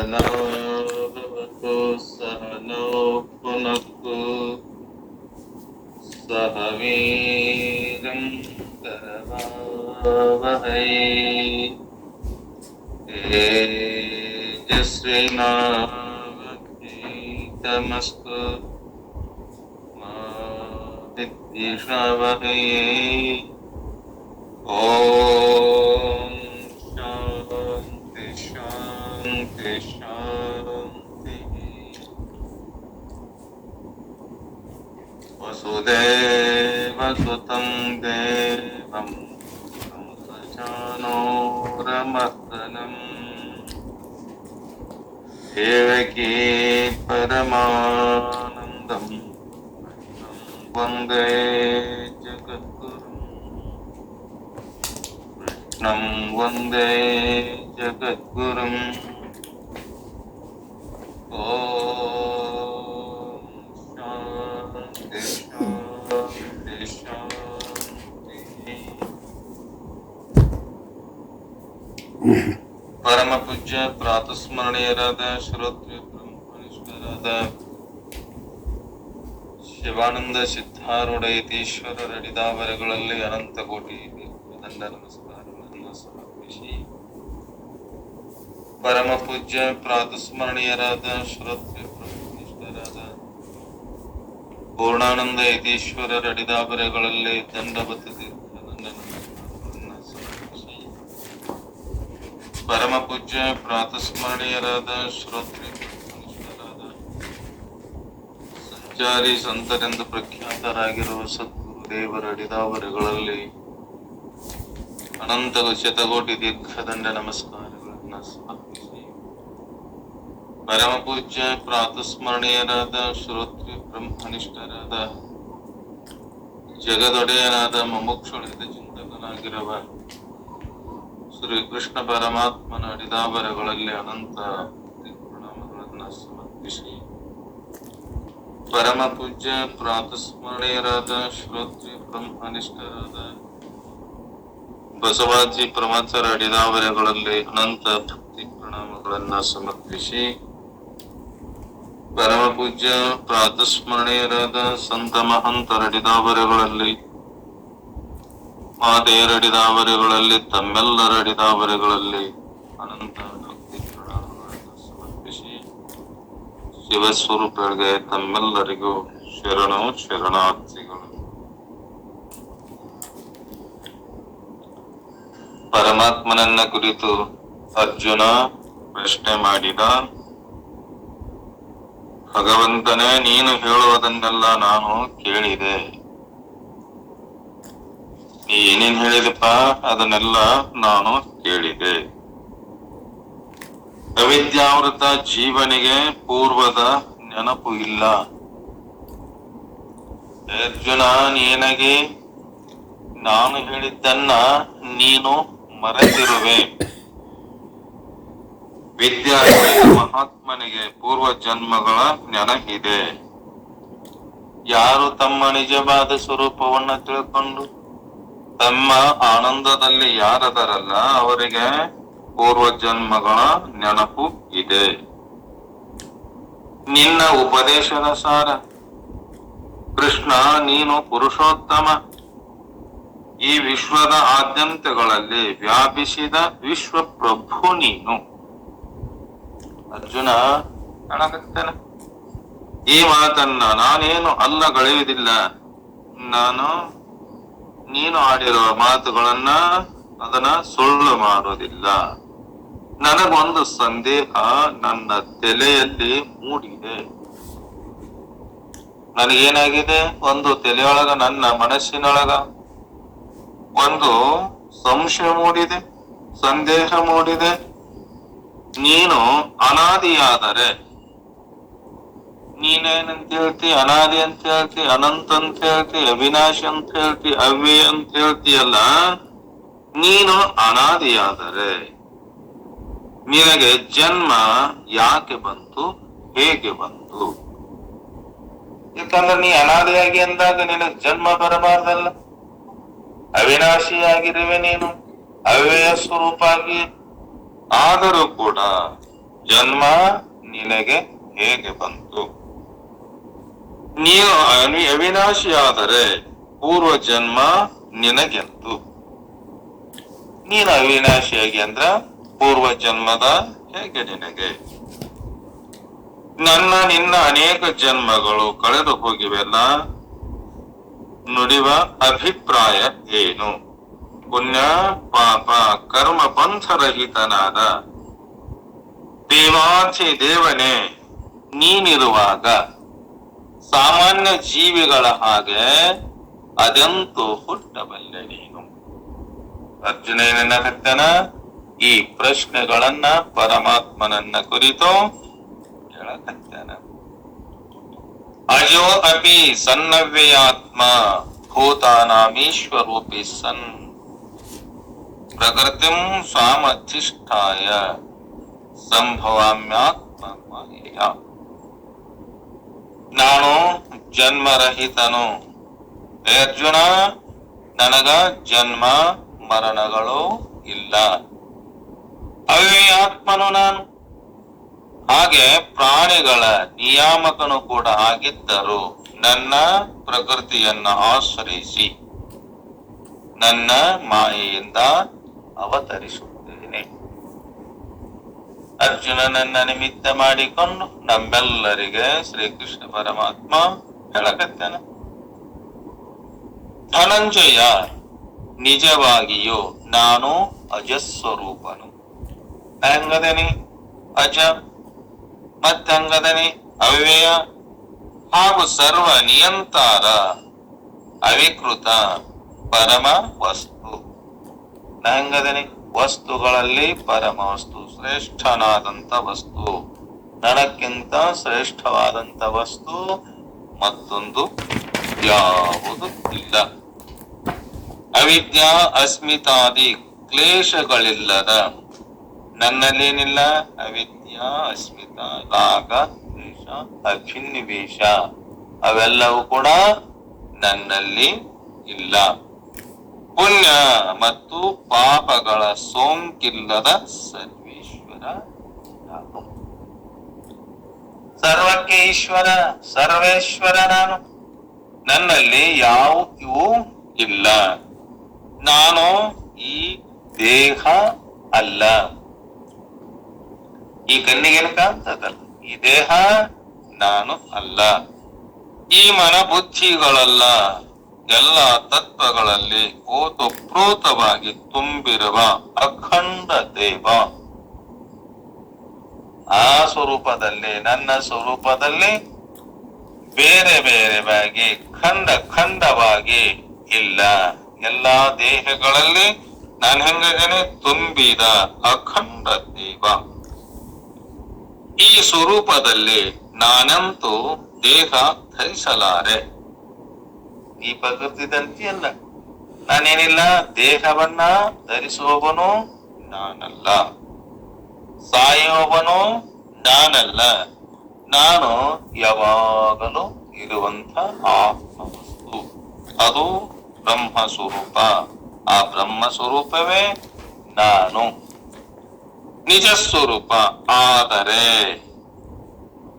सहनौ भुनक्तु सहनौ भुनक्तु सह वीर्यं करवावहै तेजस्विनावधीतमस्तु मा विद्विषावहै। ॐ शान्ति शान्ति शान्तिः। वसुदेवसुतं देवं कंसचाणूरमर्दनम् देवकी परमानन्दं वन्दे कृष्णं वन्दे जगद्गुरुम्। ॐ शान्ति शान्ति शान्तिः। ಪರಮ ಪೂಜ್ಯ ಪ್ರಾತಸ್ಮರಣೀಯರಾದ ಶ್ರೋತ್ರಿಯ ಬ್ರಹ್ಮನಿಷ್ಠರಾದ ಶಿವಾನಂದ ಸಿದ್ಧಾರೂಢ ಯತೀಶ್ವರರ ಅಡಿದಾವರೆಗಳಲ್ಲಿ ಅನಂತ ಕೋಟಿ ದಂಡ ನಮಸ್ಕಾರಗಳನ್ನು ಸಮರ್ಪಿಸಿ, ಪರಮ ಪೂಜ್ಯ ಪ್ರಾತಸ್ಮರಣೀಯರಾದ ಶ್ರೋತ್ರಿಯ ಬ್ರಹ್ಮನಿಷ್ಠರಾದ ಪೂರ್ಣಾನಂದ ಯತೀಶ್ವರರ ಅಡಿದಾವರೆಗಳಲ್ಲಿ ದಂಡವತ ದಂಡ ನಮಸ್ಕಾರಗಳನ್ನು ಸಮರ್ಪಿಸಿ, ಪರಮ ಪೂಜ್ಯ ಪ್ರಾತಸ್ಮರಣೀಯರಾದ ಶ್ರೋತ್ರಿಯ ಬ್ರಹ್ಮನಿಷ್ಠರಾದ ಸಂಚಾರಿ ಸಂತರೆಂದು ಪ್ರಖ್ಯಾತರಾಗಿರುವ ಸದ್ಗುರು ದೇವರ ಅಡಿದಾವರೆಗಳಲ್ಲಿ ಅನಂತ ಶತಕೋಟಿ ದೀರ್ಘದಂಡ ನಮಸ್ಕಾರಗಳನ್ನು ಸಮರ್ಪಿಸಿ, ಪರಮ ಪೂಜ್ಯ ಪ್ರಾತಸ್ಮರಣೀಯರಾದ ಶ್ರೋತ್ರಿಯ ಬ್ರಹ್ಮನಿಷ್ಠರಾದ ಜಗದೊಡೆಯನಾದ ಮುಮುಕ್ಷುಳಿತ ಚಿಂತಕನಾಗಿರುವ ಶ್ರೀ ಕೃಷ್ಣ ಪರಮಾತ್ಮನ ಅಡಿದಾವರೆಗಳಲ್ಲಿ ಅನಂತ ಪ್ರಣಾಮಗಳನ್ನು ಸಮರ್ಪಿಸಿ, ಪರಮ ಪೂಜ್ಯ ಪ್ರಾತಸ್ಮರಣೀಯರಾದ ಶ್ರೋತ್ರಿಯ ಬ್ರಹ್ಮನಿಷ್ಠರಾದ ಬಸವಾಜಿ ಪ್ರಮಥರ ಅಡಿದಾವರೆಗಳಲ್ಲಿ ಅನಂತ ಭಕ್ತಿ ಪ್ರಣಾಮಗಳನ್ನು ಸಮರ್ಪಿಸಿ, ಪರಮ ಪೂಜ್ಯ ಪ್ರಾತಸ್ಮರಣೀಯರಾದ ಸಂತ ಮಹಂತರ ಅಡಿದಾವರೆಗಳಲ್ಲಿ ಮಾತೆಯರಡಿದಾವರೆಗಳಲ್ಲಿ ತಮ್ಮೆಲ್ಲರ ಅಡಿದಾವರೆಗಳಲ್ಲಿ ಅನಂತ ಭಕ್ತಿ ಪ್ರಣಾಮಗಳನ್ನು ಸಮರ್ಪಿಸಿ, ಶಿವಸ್ವರೂಪಗಳಿಗೆ ತಮ್ಮೆಲ್ಲರಿಗೂ ಶರಣು ಶರಣಾರ್ಥಿಗಳು. ಪರಮಾತ್ಮನನ್ನ ಕುರಿತು ಅರ್ಜುನ ಪ್ರಶ್ನೆ ಮಾಡಿದ. ಭಗವಂತನೇ, ನೀನು ಹೇಳುವುದನ್ನೆಲ್ಲ ನಾನು ಕೇಳಿದೆ. ನೀ ಏನೇನ್ ಹೇಳಿದಪ್ಪ ಅದನ್ನೆಲ್ಲ ನಾನು ಕೇಳಿದೆ. ಅವಿದ್ಯಾವೃತ ಜೀವನಿಗೆ ಪೂರ್ವದ ನೆನಪು ಇಲ್ಲ. ಅರ್ಜುನ, ನಿನಗೆ ನಾನು ಹೇಳಿದ್ದನ್ನ ನೀನು ಮರೆತಿರುವೆ. ವಿದ್ಯಾರ್ಥಿ ಮಹಾತ್ಮನಿಗೆ ಪೂರ್ವ ಜನ್ಮಗಳ ನೆನಪಿದೆ. ಯಾರು ತಮ್ಮ ನಿಜವಾದ ಸ್ವರೂಪವನ್ನ ತಿಳ್ಕೊಂಡು ತಮ್ಮ ಆನಂದದಲ್ಲಿ ಯಾರದರಲ್ಲ ಅವರಿಗೆ ಪೂರ್ವ ಜನ್ಮಗಳ ನೆನಪು ಇದೆ. ನಿನ್ನ ಉಪದೇಶದ ಸಾರ ಕೃಷ್ಣ, ನೀನು ಪುರುಷೋತ್ತಮ. ಈ ವಿಶ್ವದ ಆದ್ಯಂತಗಳಲ್ಲಿ ವ್ಯಾಪಿಸಿದ ವಿಶ್ವ ಪ್ರಭು ನೀನು. ಅರ್ಜುನ ಕಾಣಕತ್ತೇನ? ಈ ಮಾತನ್ನ ನಾನೇನು ಅಲ್ಲಗಳೆಯುವುದಿಲ್ಲ. ನೀನು ಆಡಿರುವ ಮಾತುಗಳನ್ನ ಅದನ್ನ ಸುಳ್ಳು ಮಾಡೋದಿಲ್ಲ. ನನಗೊಂದು ಸಂದೇಹ ನನ್ನ ತಲೆಯಲ್ಲಿ ಮೂಡಿದೆ. ನನಗೇನಾಗಿದೆ? ಒಂದು ತಲೆಯೊಳಗ, ನನ್ನ ಮನಸ್ಸಿನೊಳಗ ಒಂದು ಸಂಶಯ ಮೂಡಿದೆ, ಸಂದೇಹ ಮೂಡಿದೆ. ನೀನು ಅನಾದಿಯಾದರೆ ನೀನೇನಂತ ಹೇಳ್ತಿ? ಅನಾದಿ ಅಂತ ಹೇಳ್ತಿ, ಅನಂತ ಅಂತ ಹೇಳ್ತಿ, ಅವಿನಾಶಿ ಅಂತ ಹೇಳ್ತಿ, ಅವ್ಯಯ ಅಂತ ಹೇಳ್ತೀಯಲ್ಲ. ನೀನು ಅನಾದಿಯಾದರೆ ನಿನಗೆ ಜನ್ಮ ಯಾಕೆ ಬಂತು? ಹೇಗೆ ಬಂತು? ಯಾಕಂದ್ರೆ ನೀ ಅನಾದಿಯಾಗಿ ಅಂದಾಗ ನಿನಗೆ ಜನ್ಮ ಬರಬಾರ್ದಲ್ಲ. ಅವಿನಾಶಿಯಾಗಿರುವೆ ನೀನು, ಅವ್ಯಯ ಸ್ವರೂಪ ಆಗಿ. ಆದರೂ ಕೂಡ ಜನ್ಮ ನಿನಗೆ ಹೇಗೆ ಬಂತು? ನೀನು ಅವಿನಾಶಿಯಾದರೆ ಪೂರ್ವ ಜನ್ಮ ನಿನಗೆಂತು? ನೀನು ಅವಿನಾಶಿಯಾಗಿ ಅಂದ್ರ ಪೂರ್ವ ಜನ್ಮದ ಹೇಗೆ ನಿನಗೆ? ನಿನ್ನ ಅನೇಕ ಜನ್ಮಗಳು ಕಳೆದು ಹೋಗಿವೆಲ್ಲ, ನುಡಿವ ಅಭಿಪ್ರಾಯ ಏನು? ಪುಣ್ಯ ಪಾಪ ಕರ್ಮ ಪಂಥರಹಿತನಾದ ದೇವಾತಿ ದೇವನೇ ನೀನಿರುವಾಗ ಸಾಮಾನ್ಯ ಜೀವಿಗಳ ಹಾಗೆ ಅದೆಂತೂ ಹುಟ್ಟಬಲ್ಲೆ ನೀನು? ಅರ್ಜುನ ಏನನ್ನಕತ್ತನ? ಈ ಪ್ರಶ್ನೆಗಳನ್ನ ಪರಮಾತ್ಮನನ್ನ ಕುರಿತು ಕೇಳಕತ್ತನ. ಅಜೋ ಅಪಿ ಸನ್ನವ್ಯಯಾತ್ಮ ಭೂತಾನಾಮೀಶ್ವರೂಪಿ ಸನ್ ಪ್ರಕೃತಿಂ ಸ್ವಾಮಧಿಷ್ಠಾಯ ಸಂಭವಾಮ್ಯಾತ್ಮ ಮಾಯೆಯ. ನಾನು ಜನ್ಮರಹಿತನು. ಹೇ ಅರ್ಜುನ, ನನಗ ಜನ್ಮ ಮರಣಗಳು ಇಲ್ಲ. ಅವ್ಯಯಾತ್ಮನು ನಾನು. ಹಾಗೆ ಪ್ರಾಣಿಗಳ ನಿಯಾಮಕನು ಕೂಡ ಆಗಿದ್ದರು ನನ್ನ ಪ್ರಕೃತಿಯನ್ನ ಆಶ್ರಯಿಸಿ ನನ್ನ ಮಾಯೆಯಿಂದ ಅವತರಿಸುತ್ತೇನೆ. ಅರ್ಜುನನನ್ನ ನಿಮಿತ್ತ ಮಾಡಿಕೊಂಡು ನಮ್ಮೆಲ್ಲರಿಗೆ ಶ್ರೀಕೃಷ್ಣ ಪರಮಾತ್ಮ ಹೇಳಕತ್ತಾನ. ಧನಂಜಯ, ನಿಜವಾಗಿಯೂ ನಾನು ಅಜಸ್ವರೂಪನು. ಹೆಂಗದನಿ ಅಜ, ಮತ್ತಂಗದನಿ ಅವ್ಯಯ, ಹಾಗೂ ಸರ್ವ ನಿಯಂತಾರ ಅವಿಕೃತ ಪರಮ ವಸ್ತು. ಹೆಂಗದನಿ ವಸ್ತುಗಳಲ್ಲಿ ಪರಮ ವಸ್ತು, ಶ್ರೇಷ್ಠನಾದಂತ ವಸ್ತು. ನನಕ್ಕಿಂತ ಶ್ರೇಷ್ಠವಾದಂತ ವಸ್ತು ಮತ್ತೊಂದು ಯಾವುದು ಇಲ್ಲ. ಅವಿದ್ಯಾ ಅಸ್ಮಿತಾದಿ ಕ್ಲೇಶಗಳಿಲ್ಲದ ನನ್ನಲ್ಲೇನಿಲ್ಲ? ಅವಿದ್ಯಾ ಅಸ್ಮಿತ, ರಾಗ ದ್ವೇಷ ಅಭಿನಿವೇಶ ಅವೆಲ್ಲವೂ ಕೂಡ ನನ್ನಲ್ಲಿ ಇಲ್ಲ. ಪುಣ್ಯ ಮತ್ತು ಪಾಪಗಳ ಸೋಂಕಿಲ್ಲದ ಸರ್ವೇಶ್ವರ ನಾನು. ಸರ್ವಕ್ಕೆ ಈಶ್ವರ, ಸರ್ವೇಶ್ವರ ನಾನು. ನನ್ನಲ್ಲಿ ಇವು ಇಲ್ಲ. ನಾನು ಈ ದೇಹ ಅಲ್ಲ. ಈ ಕಣ್ಣಿಗೇನು ಕಾಣ್ತದಲ್ಲ, ಈ ದೇಹ ನಾನು ಅಲ್ಲ. ಈ ಮನ ಬುದ್ಧಿಗಳಲ್ಲ, ಎಲ್ಲ ತತ್ವಗಳಲ್ಲಿ ಓತಪ್ರೋತವಾಗಿ ತುಂಬಿರುವ ಅಖಂಡ ದೇವ. ಆ ಸ್ವರೂಪದಲ್ಲಿ, ನನ್ನ ಸ್ವರೂಪದಲ್ಲಿ ಬೇರೆ ಬೇರೆವಾಗಿ ಖಂಡ ಖಂಡವಾಗಿ ಇಲ್ಲ. ಎಲ್ಲಾ ದೇಹಗಳಲ್ಲಿ ನಾನು ಹೆಂಗೇನೆ ತುಂಬಿದ ಅಖಂಡ ದೇವ. ಈ ಸ್ವರೂಪದಲ್ಲಿ ನಾನಂತೂ ದೇಹ ಧರಿಸಲಾರೆ. ಈ ಪ್ರಕೃತಿದಂತೆ ಅಲ್ಲ, ನಾನೇನಿಲ್ಲ. ದೇಹವನ್ನ ಧರಿಸುವವನು ನಾನಲ್ಲ, ಸಾಯುವವನು ನಾನಲ್ಲ. ನಾನು ಯಾವಾಗಲೂ ಇರುವಂತ ಆತ್ಮವಸ್ತು, ಅದು ಬ್ರಹ್ಮ ಸ್ವರೂಪ. ಆ ಬ್ರಹ್ಮ ಸ್ವರೂಪವೇ ನಾನು, ನಿಜ ಸ್ವರೂಪ. ಆದರೆ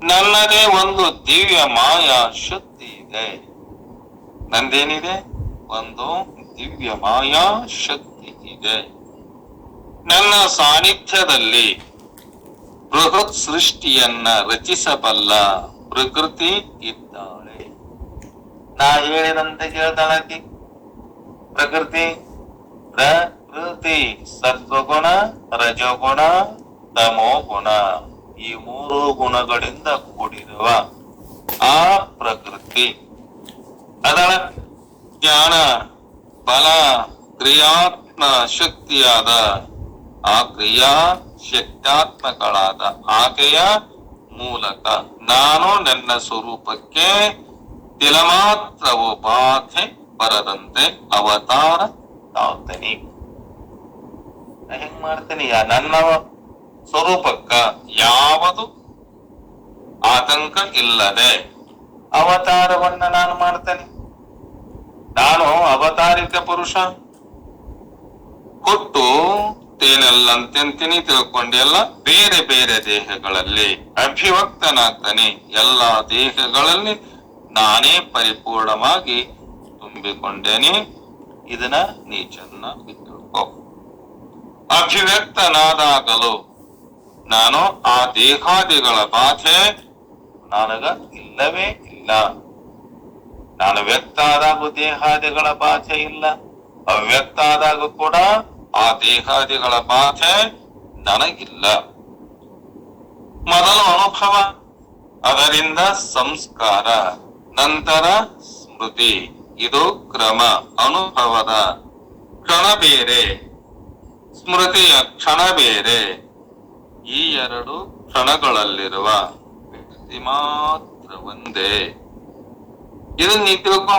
ನನ್ನದೇ ಒಂದು ದಿವ್ಯ ಮಾಯಾ ಶಕ್ತಿ ಇದೆ. ನಂದೇನಿದೆ? ಒಂದು ದಿವ್ಯ ಮಾಯಾ ಶಕ್ತಿ ಇದೆ. ನನ್ನ ಸಾನ್ನಿಧ್ಯದಲ್ಲಿ ಬೃಹತ್ ಸೃಷ್ಟಿಯನ್ನ ರಚಿಸಬಲ್ಲ ಪ್ರಕೃತಿ ಇದ್ದಾಳೆ. ನಾ ಹೇಳಿದಂತೆ ಕೇಳ್ತಾಳಕಿ. ಪ್ರಕೃತಿ ಸತ್ವಗುಣ, ರಜೋಗುಣ, ತಮೋ ಗುಣ, ಈ ಮೂರು ಗುಣಗಳಿಂದ ಕೂಡಿರುವ ಆ ಪ್ರಕೃತಿ ಅದರ ಜ್ಞಾನ ಬಲ ಕ್ರಿಯಾತ್ಮ ಶಕ್ತಿಯಾದ ಆ ಕ್ರಿಯಾ ಶಕ್ತ್ಯಾತ್ಮಕಳಾದ ಆಕೆಯ ಮೂಲಕ ನಾನು ನನ್ನ ಸ್ವರೂಪಕ್ಕೆ ತಿಲಮಾತ್ರವು ಬಾಧೆ ಬರದಂತೆ ಅವತಾರ ತಾಳ್ತೇನೆ. ಹೆಂಗ್ ಮಾಡ್ತೇನೆ? ನನ್ನ ಸ್ವರೂಪಕ್ಕ ಯಾವುದು ಆತಂಕ ಇಲ್ಲದೆ ಅವತಾರವನ್ನ ನಾನು ಮಾಡ್ತೇನೆ. ನಾನು ಅವತಾರಿಕ ಪುರುಷ. ಹುಟ್ಟು ತೇನಲ್ಲಂತೆಂತೀನಿ ತಿಳ್ಕೊಂಡೆಲ್ಲ ಬೇರೆ ಬೇರೆ ದೇಹಗಳಲ್ಲಿ ಅಭಿವ್ಯಕ್ತನಾಗ್ತಾನೆ. ಎಲ್ಲ ದೇಹಗಳಲ್ಲಿ ನಾನೇ ಪರಿಪೂರ್ಣವಾಗಿ ತುಂಬಿಕೊಂಡೇನೆ. ಇದನ್ನ ನೀ ಚೆನ್ನಾಗಿ ತಿಳ್ಕೊ. ಅಭಿವ್ಯಕ್ತನಾದಾಗಲೂ ನಾನು ಆ ದೇಹಾದಿಗಳ ಬಾಧೆ ನನಗ ಇಲ್ಲವೇ ಇಲ್ಲ. ನಾನು ವ್ಯಕ್ತ ಆದಾಗೂ ದೇಹಾದಿಗಳ ಬಾಧೆ ಇಲ್ಲ, ಅವ್ಯಕ್ತ ಆದಾಗ ಕೂಡ ಆ ದೇಹಾದಿಗಳ ಬಾಧೆ ನನಗಿಲ್ಲ. ಮೊದಲು ಅನುಭವ, ಅದರಿಂದ ಸಂಸ್ಕಾರ, ನಂತರ ಸ್ಮೃತಿ. ಇದು ಕ್ರಮ. ಅನುಭವದ ಕ್ಷಣ ಬೇರೆ, ಸ್ಮೃತಿಯ ಕ್ಷಣ ಬೇರೆ. ಈ ಎರಡು ಕ್ಷಣಗಳಲ್ಲಿರುವ ವ್ಯಕ್ತಿ ಮಾತ್ರ ಒಂದೇ. ಇದನ್ನ ನೀ ತಿಳ್ಕೊ.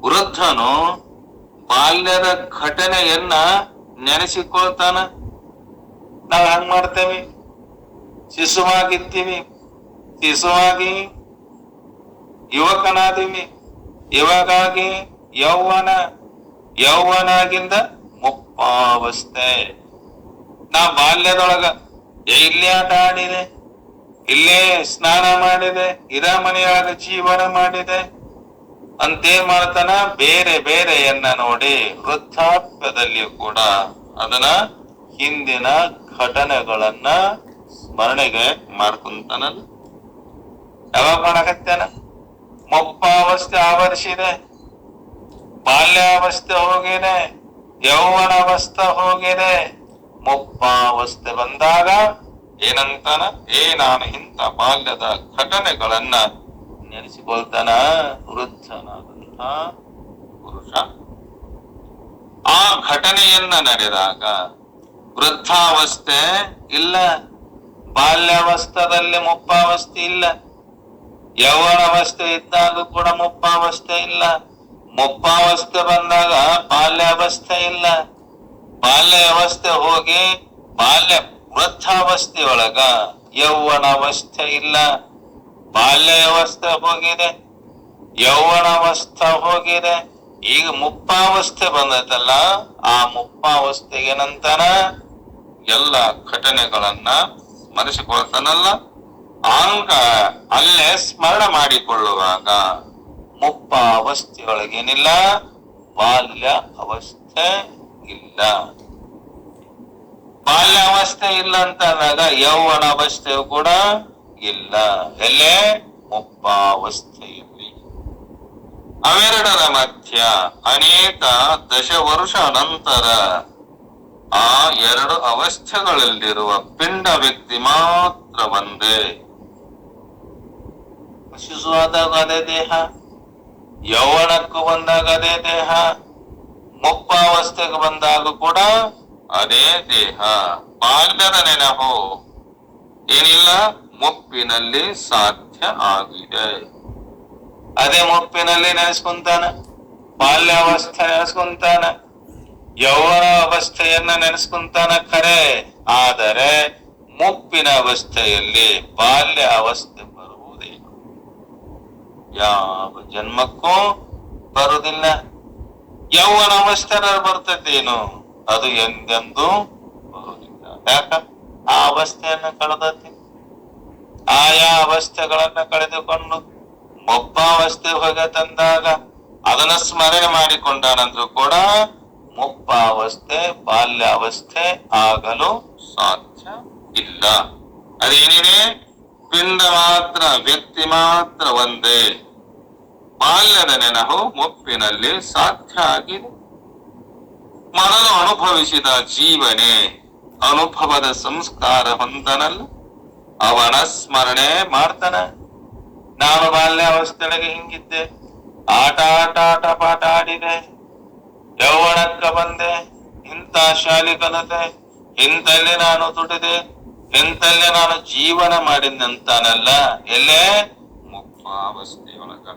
ವೃದ್ಧನು ಬಾಲ್ಯದ ಘಟನೆಯನ್ನ ನೆನೆಸಿಕೊಳ್ತಾನ. ನಾವ್ ಹೆಂಗ್ ಮಾಡ್ತೇವೆ? ಶಿಶುವಾಗಿರ್ತೀವಿ, ಶಿಶುವಾಗಿ ಯುವಕನಾದೀವಿ, ಇವಾಗಾಗಿ ಯೌವನ, ಯೌವನಾಗಿಂದ ಮುಪ್ಪಾವಸ್ಥೆ. ನಾ ಬಾಲ್ಯದೊಳಗ ಇಲ್ಲೇ ಆಟ ಆಡಿದೆ, ಇಲ್ಲೇ ಸ್ನಾನ ಮಾಡಿದೆ, ಇದ ಮನೆಯೊಳಗ ಜೀವನ ಮಾಡಿದೆ ಅಂತೇನ್ ಮಾಡ್ತಾನ? ಬೇರೆ ಬೇರೆಯನ್ನ ನೋಡಿ ವೃದ್ಧಾಪ್ಯದಲ್ಲಿಯೂ ಕೂಡ ಅದನ್ನ ಹಿಂದಿನ ಘಟನೆಗಳನ್ನ ಸ್ಮರಣೆಗೆ ಮಾಡ್ಕೊಂತಾನಲ್ಲ. ಯಾವಾಗ ಮಾಡಕತ್ತೇನ? ಮುಪ್ಪಾವಸ್ಥೆ ಆವರಿಸಿದೆ, ಬಾಲ್ಯಾವಸ್ಥೆ ಹೋಗಿದೆ, ಯೌವನಾವಸ್ಥೆ ಹೋಗಿದೆ. ಮುಪ್ಪಾವಸ್ಥೆ ಬಂದಾಗ ಏನಂತಾನ? ನಾನು ಇಂಥ ಬಾಲ್ಯದ ಘಟನೆಗಳನ್ನ ನೆನೆಸಿಕೊಳ್ತಾನ ವೃದ್ಧನಾದಂಥ ಪುರುಷ. ಆ ಘಟನೆಯನ್ನ ನಡೆದಾಗ ವೃದ್ಧಾವಸ್ಥೆ ಇಲ್ಲ, ಬಾಲ್ಯಾವಸ್ಥದಲ್ಲಿ ಮುಪ್ಪಾವಸ್ಥೆ ಇಲ್ಲ, ಯೌವನಾವಸ್ಥೆ ಇದ್ದಾಗ ಕೂಡ ಮುಪ್ಪಾವಸ್ಥೆ ಇಲ್ಲ, ಮುಪ್ಪಾವಸ್ಥೆ ಬಂದಾಗ ಬಾಲ್ಯಾವಸ್ಥೆ ಇಲ್ಲ, ಬಾಲ್ಯಾವಸ್ಥೆ ಹೋಗಿ ವೃದ್ಧಾವಸ್ಥೆಯೊಳಗ ಯೌವನಾವಸ್ಥೆ ಇಲ್ಲ, ಬಾಲ್ಯಾವಸ್ಥೆ ಹೋಗಿದೆ, ಯೌವನಾವಸ್ಥೆ ಹೋಗಿದೆ. ಈಗ ಮುಪ್ಪಾವಸ್ಥೆ ಬಂದೈತಲ್ಲ, ಆ ಮುಪ್ಪಾವಸ್ಥೆಗೆ ನಂತರ ಎಲ್ಲ ಘಟನೆಗಳನ್ನ ಸ್ಮರಿಸಿಕೊಳ್ತಾನಲ್ಲ. ಅಲ್ಲೇ ಸ್ಮರಣ ಮಾಡಿಕೊಳ್ಳುವಾಗ ಮುಪ್ಪಾವಸ್ಥೆಯೊಳಗೇನಿಲ್ಲ, ಬಾಲ್ಯ ಅವಸ್ಥೆ ಇಲ್ಲ. ಬಾಲ್ಯಾವಸ್ಥೆ ಇಲ್ಲ ಅಂತ ಅಂದಾಗ ಯೌವನಾವಸ್ಥೆಯು ಕೂಡ ಇಲ್ಲ. ಎಲ್ಲೇ? ಮುಪ್ಪಾವಸ್ಥೆಯಲ್ಲಿ. ಅವೆರಡರ ಮಧ್ಯ ಅನೇಕ ದಶವರ್ಷ ನಂತರ ಆ ಎರಡು ಅವಸ್ಥೆಗಳಲ್ಲಿರುವ ಪಿಂಡ ವ್ಯಕ್ತಿ ಮಾತ್ರ ಒಂದೇ. ಶಿಶುವಾದಾಗ ಅದೇ ದೇಹ, ಯೌವನಕ್ಕೂ ಬಂದಾಗ ಅದೇ ದೇಹ, ಮುಪ್ಪಾವಸ್ಥೆಗೆ ಬಂದಾಗ ಕೂಡ ಅದೇ ದೇಹ. ಬಾಲ್ಯದ ನೆನಪು ಏನಿಲ್ಲ, ಮುಪ್ಪಿನಲ್ಲಿ ಸಾಧ್ಯ ಆಗಿದೆ. ಅದೇ ಮುಪ್ಪಿನಲ್ಲಿ ನೆನೆಸ್ಕೊಂತಾನ, ಬಾಲ್ಯಾವಸ್ಥೆ ನೆನೆಸ್ಕೊಂತಾನ, ಯೌವನ ಅವಸ್ಥೆಯನ್ನ ನೆನೆಸ್ಕೊಂತಾನ ಖರೆ. ಆದರೆ ಮುಪ್ಪಿನ ಅವಸ್ಥೆಯಲ್ಲಿ ಬಾಲ್ಯ ಅವಸ್ಥೆ ಬರುವುದಿಲ್ಲ, ಯಾವ ಜನ್ಮಕ್ಕೂ ಬರುವುದಿಲ್ಲ. ಯೌವನ ಅವಸ್ಥೆ ಬರ್ತದೇನು, ಅದು ಎಂದೆಂದೂ ಬರುವುದಿಲ್ಲ. ಯಾಕ? ಆ ಅವಸ್ಥೆಯನ್ನ ಕಳೆದತಿ. ಆಯಾ ಅವಸ್ಥೆಗಳನ್ನ ಕಳೆದುಕೊಂಡು ಮುಪ್ಪಾವಸ್ಥೆ ಹೋಗ ತಂದಾಗ ಅದನ್ನ ಸ್ಮರಣೆ ಮಾಡಿಕೊಂಡಾನಂದ್ರೂ ಕೂಡ ಮುಪ್ಪಾವಸ್ಥೆ ಬಾಲ್ಯಾವಸ್ಥೆ ಆಗಲು ಸಾಧ್ಯ ಇಲ್ಲ. ಅದೇನಿದೆ? ಪಿಂಡ ಮಾತ್ರ, ವ್ಯಕ್ತಿ ಮಾತ್ರ ಒಂದೇ. ಬಾಲ್ಯದ ನೆನಹು ಮುಪ್ಪಿನಲ್ಲಿ ಸಾಧ್ಯ ಆಗಿದೆ. ಮೊದಲು ಅನುಭವಿಸಿದ ಜೀವನೆ ಅನುಭವದ ಸಂಸ್ಕಾರ ಹೊಂದನಲ್ಲ, ಅವನ ಸ್ಮರಣೆ ಮಾಡ್ತಾನ. ನಾನು ಬಾಲ್ಯಾವಸ್ಥೆಯೊಳಗೆ ಹಿಂಗಿದ್ದೆ, ಆಟ ಪಾಠ ಆಡಿದೆ, ಯೌವನಕ್ಕ ಬಂದೆ, ಇಂಥ ಶಾಲೆ ಕಲಿತೆ, ಇಂಥಲ್ಲೇ ನಾನು ದುಡಿದೆ, ಇಂಥಲ್ಲೇ ನಾನು ಜೀವನ ಮಾಡಿದಂತಾನಲ್ಲ. ಎಲ್ಲೇ? ಮುಪ್ಪಾವಸ್ಥೆಯೊಳಗ.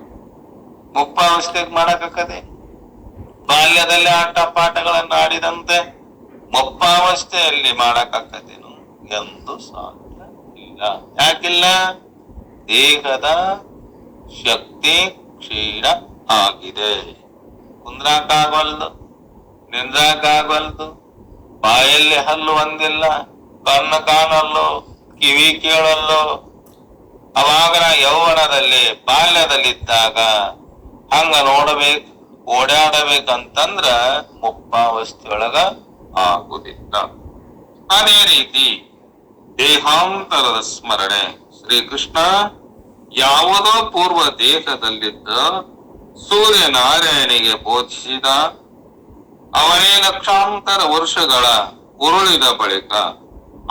ಮುಪ್ಪಾವಸ್ಥೆಗೆ ಮಾಡಕದೆ? ಬಾಲ್ಯದಲ್ಲಿ ಆಟ ಪಾಠಗಳನ್ನು ಆಡಿದಂತೆ ಮುಪ್ಪಾವಸ್ಥೆಯಲ್ಲಿ ಮಾಡಕ್ಕಾಗತ್ತೇನು? ಎಂದು ಸಾಧ್ಯ ಇಲ್ಲ. ಯಾಕಿಲ್ಲ? ದೇಹದ ಶಕ್ತಿ ಕ್ಷೀಣ ಆಗಿದೆ. ಕುಂದ್ರಾಕಾಗಲ್ದು, ನಿಂದ್ರಾಕಾಗಲ್ದು, ಬಾಯಲ್ಲಿ ಹಲ್ಲು ಒಂದಿಲ್ಲ, ಕಣ್ಣು ಕಾಣಲ್ಲೋ, ಕಿವಿ ಕೇಳಲ್ಲೋ. ಅವಾಗ ನಾ ಯೌವನದಲ್ಲಿ ಬಾಲ್ಯದಲ್ಲಿದ್ದಾಗ ಹಂಗ ನೋಡಬೇಕು, ಓಡಾಡಬೇಕಂತಂದ್ರ ಮುಪ್ಪಾವಸ್ಥೆಯೊಳಗ ಆಗುದಿಲ್ಲ. ಅದೇ ರೀತಿ ದೇಹಾಂತರದ ಸ್ಮರಣೆ. ಶ್ರೀಕೃಷ್ಣ ಯಾವುದೋ ಪೂರ್ವ ದೇಹದಲ್ಲಿದ್ದ ಸೂರ್ಯನಾರಾಯಣಿಗೆ ಬೋಧಿಸಿದ. ಅವನೇ ಲಕ್ಷಾಂತರ ವರ್ಷಗಳ ಉರುಳಿದ ಬಳಿಕ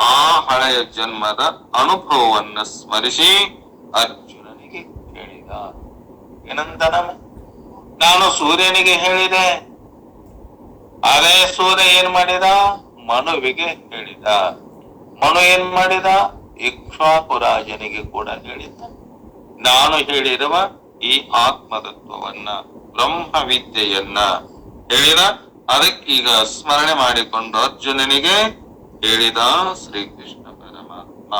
ಆ ಹಳೆಯ ಜನ್ಮದ ಅನುಭವವನ್ನು ಸ್ಮರಿಸಿ ಅರ್ಜುನನಿಗೆ ಹೇಳಿದ. ಏನಂತ? ನಾನು ಸೂರ್ಯನಿಗೆ ಹೇಳಿದೆ, ಅದೇ ಸೂರ್ಯ ಏನ್ ಮಾಡಿದ? ಮನುವಿಗೆ ಹೇಳಿದ. ಮನು ಏನ್ ಮಾಡಿದ? ಇಕ್ಷ್ವಾಕು ರಾಜನಿಗೆ ಕೂಡ ಹೇಳಿದ್ದ. ನಾನು ಹೇಳಿರುವ ಈ ಆತ್ಮತತ್ವವನ್ನ, ಬ್ರಹ್ಮವಿದ್ಯೆಯನ್ನ ಹೇಳಿದ. ಅದಕ್ಕೀಗ ಸ್ಮರಣೆ ಮಾಡಿಕೊಂಡು ಅರ್ಜುನನಿಗೆ ಹೇಳಿದ ಶ್ರೀಕೃಷ್ಣ ಪರಮಾತ್ಮ.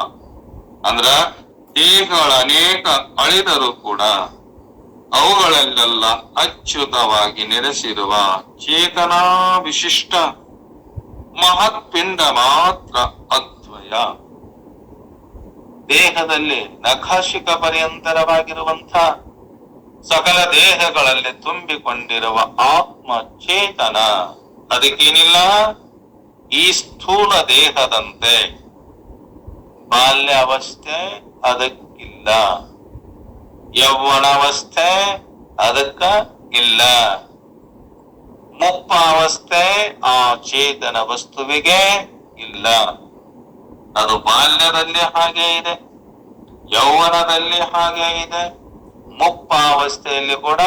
ಅಂದ್ರ ದೇಹಗಳ ಅನೇಕ ಅಳಿದರೂ ಕೂಡ ಅವುಗಳಲ್ಲೆಲ್ಲ ಅಚ್ಯುತವಾಗಿ ನೆಲೆಸಿರುವ ಚೇತನಾ ವಿಶಿಷ್ಟ ಮಹತ್ಪಿಂಡ ಮಾತ್ರ ಅದ್ವಯ. ದೇಹದಲ್ಲಿ ನಖಶಿಖ ಪರ್ಯಂತರವಾಗಿರುವಂಥ ಸಕಲ ದೇಹಗಳಲ್ಲಿ ತುಂಬಿಕೊಂಡಿರುವ ಆತ್ಮ ಚೇತನ. ಅದಕ್ಕೇನಿಲ್ಲ, ಈ ಸ್ಥೂಲ ದೇಹದಂತೆ ಬಾಲ್ಯಾವಸ್ಥೆ ಅದಕ್ಕಿಲ್ಲ, ಯೌವನಾವಸ್ಥೆ ಅದಕ್ಕ ಇಲ್ಲ, ಮುಪ್ಪಾವಸ್ಥೆ ಆ ಚೇತನ ವಸ್ತುವಿಗೆ ಇಲ್ಲ. ಅದು ಬಾಲ್ಯದಲ್ಲಿ ಹಾಗೆ ಇದೆ, ಯೌವನದಲ್ಲಿ ಹಾಗೆ ಇದೆ, ಮುಪ್ಪಾವಸ್ಥೆಯಲ್ಲಿ ಕೂಡ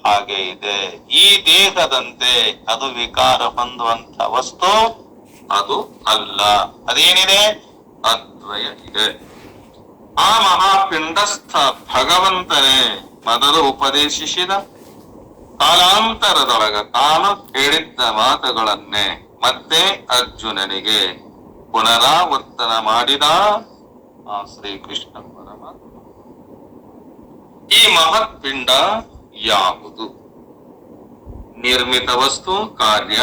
ಹಾಗೆ ಇದೆ. ಈ ದೇಹದಂತೆ ಅದು ವಿಕಾರ ಹೊಂದುವಂತ ವಸ್ತು ಅದು ಅಲ್ಲ. ಅದೇನಿದೆ? ಅದ್ವಯ ಇದೆ. ಆ ಮಹಾಪಿಂಡಸ್ಥ ಭಗವಂತನೇ ಮೊದಲು ಉಪದೇಶಿಸಿದ, ಕಾಲಾಂತರದೊಳಗ ತಾನು ಹೇಳಿದ್ದ ಮಾತುಗಳನ್ನೇ ಮತ್ತೆ ಅರ್ಜುನನಿಗೆ ಪುನರಾವರ್ತನ ಮಾಡಿದ ಆ ಶ್ರೀಕೃಷ್ಣ ಪರಮಾತ್ಮ. ಈ ಮಹತ್ಪಿಂಡ ಯಾವುದು? ನಿರ್ಮಿತ ವಸ್ತು ಕಾರ್ಯ,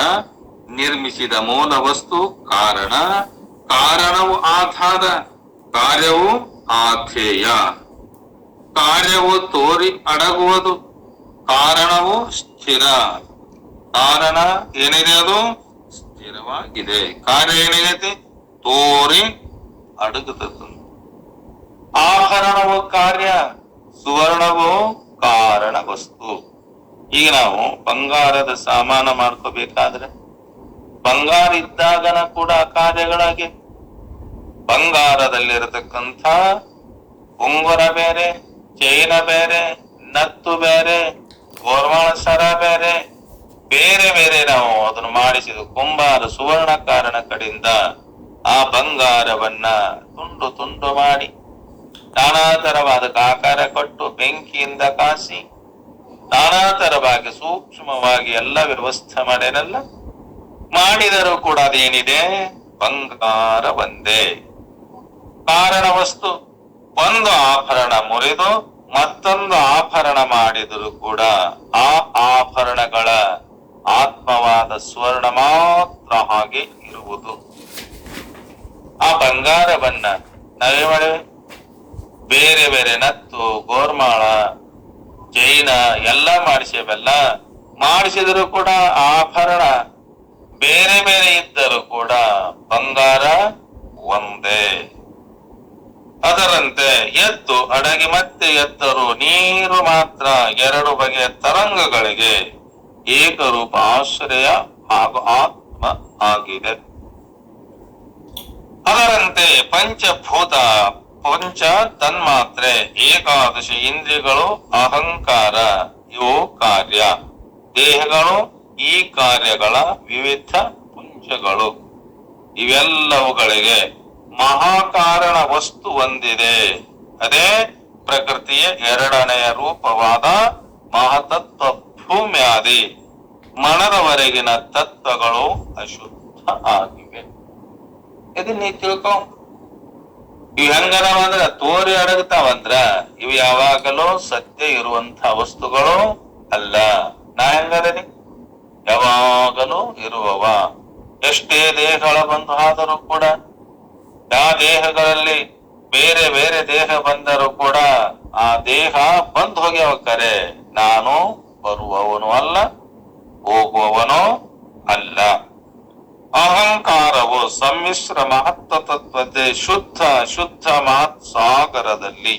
ನಿರ್ಮಿಸಿದ ಮೂಲ ವಸ್ತು ಕಾರಣ, ಕಾರಣವು ಆಧಾರ, ಕಾರ್ಯವು ಆಧೇಯ. ಕಾರ್ಯವು ತೋರಿ ಅಡಗುವುದು, ಕಾರಣವು ಸ್ಥಿರ. ಕಾರಣ ಏನಿದೆ? ಅದು ಸ್ಥಿರವಾಗಿದೆ. ಕಾರ್ಯ ಏನಿದೆ? ತೋರಿ ಅಡಗುತ್ತದೆ. ಆಭರಣವು ಕಾರ್ಯ, ಸುವರ್ಣವು ಕಾರಣ ವಸ್ತು. ಈಗ ನಾವು ಬಂಗಾರದ ಸಾಮಾನು ಮಾಡ್ಕೋಬೇಕಾದ್ರೆ ಬಂಗಾರ ಇದ್ದಾಗನ ಕೂಡ ಕಾರ್ಯಗಳಾಗಿ, ಬಂಗಾರದಲ್ಲಿರತಕ್ಕಂಥ ಉಂಗುರ ಬೇರೆ, ಚೈನ ಬೇರೆ, ನತ್ತು ಬೇರೆ, ಗೋರ್ವಾಣ ಸರ ಬೇರೆ, ಬೇರೆ ಬೇರೆ ನಾವು ಅದನ್ನು ಮಾಡಿಸಿದ ಕುಂಬಾರ ಸುವರ್ಣ ಕಾರಣ ಕಡೆಯಿಂದ ಆ ಬಂಗಾರವನ್ನ ತುಂಡು ತುಂಡು ಮಾಡಿ ನಾನಾ ತರವಾದ ಆಕಾರ ಕೊಟ್ಟು ಬೆಂಕಿಯಿಂದ ಕಾಸಿ ನಾನಾ ತರವಾಗಿ ಸೂಕ್ಷ್ಮವಾಗಿ ಎಲ್ಲ ವ್ಯವಸ್ಥೆ ಮಾಡ್ಯಾರಲ್ಲ. ಮಾಡಿದರೂ ಕೂಡ ಅದೇನಿದೆ? ಬಂಗಾರ ಒಂದೇ ಕಾರಣ ವಸ್ತು. ಒಂದು ಆಭರಣ ಮುರಿದು ಮತ್ತೊಂದು ಆಭರಣ ಮಾಡಿದರೂ ಕೂಡ ಆ ಆಭರಣಗಳ ಆತ್ಮವಾದ ಸ್ವರ್ಣ ಮಾತ್ರ ಹಾಗೆ ಇರುವುದು. ಆ ಬಂಗಾರವನ್ನ ನಾವೇ ಮಾಡಿವೆ, ಬೇರೆ ಬೇರೆ ನತ್ತು, ಗೋರ್ಮಾಳ, ಜೈನ ಎಲ್ಲ ಮಾಡಿಸೇವೆಲ್ಲ. ಮಾಡಿಸಿದರೂ ಕೂಡ ಆಭರಣ ಬೇರೆ ಬೇರೆ ಇದ್ದರೂ ಕೂಡ ಬಂಗಾರ ಒಂದೇ. ಅದರಂತೆ ಎದ್ದು ಅಡಗಿ ಮತ್ತೆ ಎದ್ದರು ನೀರು ಮಾತ್ರ ಎರಡು ಬಗೆಯ ತರಂಗಗಳಿಗೆ ಏಕರೂಪ ಆಶ್ರಯ ಹಾಗೂ ಆತ್ಮ ಆಗಿದೆ. ಅದರಂತೆ ಪಂಚಭೂತ, ಪಂಚ ತನ್ಮಾತ್ರೆ, ಏಕಾದಶಿ ಇಂದ್ರಿಯಗಳು, ಅಹಂಕಾರ ಇವು ಕಾರ್ಯ. ದೇಹಗಳು ಈ ಕಾರ್ಯಗಳ ವಿವಿಧ ಪುಂಜಗಳು. ಇವೆಲ್ಲವುಗಳಿಗೆ ಮಹಾಕಾರಣ ವಸ್ತು ಒಂದಿದೆ. ಅದೇ ಪ್ರಕೃತಿಯ ಎರಡನೆಯ ರೂಪವಾದ ಮಹತತ್ವ ಭೂಮ್ಯಾದಿ ಮನದವರೆಗಿನ ತತ್ವಗಳು ಅಶುದ್ಧ ಆಗಿವೆ. ಇದನ್ನ ನೀ ತಿಳ್ಕೊ. ಇವ್ ಹೆಂಗನವಂದ್ರ ತೋರಿ ಅಡಗ್ತಾವಂದ್ರ ಇವು ಯಾವಾಗಲೂ ಸತ್ಯ ಇರುವಂತ ವಸ್ತುಗಳು ಅಲ್ಲ. ನಾ ಹೆಂಗದನಿ? ಯಾವಾಗಲೂ ಇರುವವ. ಎಷ್ಟೇ ದೇಹಗಳ ಬಂದು ಆದರೂ ಕೂಡ, ಯಾವ ದೇಹಗಳಲ್ಲಿ ಬೇರೆ ಬೇರೆ ದೇಹ ಬಂದರೂ ಕೂಡ ಆ ದೇಹ ಬಂದು ಹೋಗ್ಯಾವಕ್ಕರೆ ನಾನು ಬರುವವನು ಅಲ್ಲ, ಹೋಗುವವನು ಅಲ್ಲ. ಅಹಂಕಾರವು ಸಮ್ಮಿಶ್ರ ಮಹತ್ವ ತತ್ವತೆ ಶುದ್ಧ ಶುದ್ಧ ಮಹತ್ ಸಾಗರದಲ್ಲಿ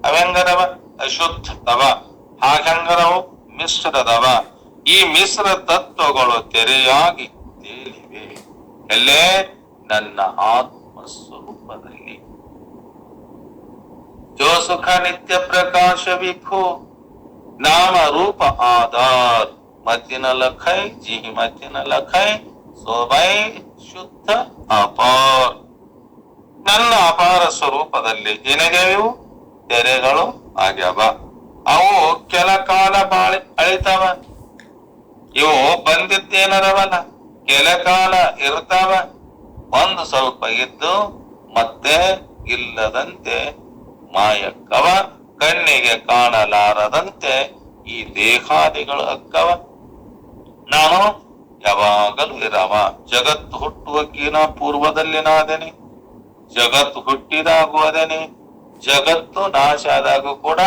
ಅವೆಂಗರವ ಅಶುದ್ಧದವ, ಹಾಗೆಂಗರವು ಮಿಶ್ರದವ. ಈ ಮಿಶ್ರ ತತ್ವಗಳು ತೆರೆಯಾಗಿ ತೇಲಿವೆ ಎಲ್ಲೇ ನನ್ನ ಆತ್ಮ ಸ್ವರೂಪದಲ್ಲಿ. जो सुख नित्य प्रकाश विखो नाम रूप आधार मतिन लखै जी मतिन लखै ಸೋಬೈ ಶುದ್ಧ ಅಪಾರ. ನನ್ನ ಅಪಾರ ಸ್ವರೂಪದಲ್ಲಿ ಏನಾಗ್ಯಾವ ತೆರೆಗಳು ಆಗ್ಯಾವ. ಅವು ಕೆಲ ಕಾಲ ಬಾಳಿ ಅಳಿತಾವ. ಇವು ಬಂದಿದ್ದೇನರವಲ್ಲ ಕೆಲ ಕಾಲ ಇರ್ತಾವ. ಒಂದು ಸ್ವಲ್ಪ ಇದ್ದು ಮತ್ತೆ ಇಲ್ಲದಂತೆ ಮಾಯಕ್ಕವ. ಕಣ್ಣಿಗೆ ಕಾಣಲಾರದಂತೆ ಈ ದೇಹಾದಿಗಳು ಅಕ್ಕವ. ನಾನು ಯಾವಾಗಲೂ ಇರವ. ಜಗತ್ತು ಹುಟ್ಟುವಕ್ಕಿನ ಪೂರ್ವದಲ್ಲಿನಾದೆನೆ, ಜಗತ್ತು ಹುಟ್ಟಿದಾಗುವುದೇನೆ, ಜಗತ್ತು ನಾಶ ಆದಾಗ ಕೂಡ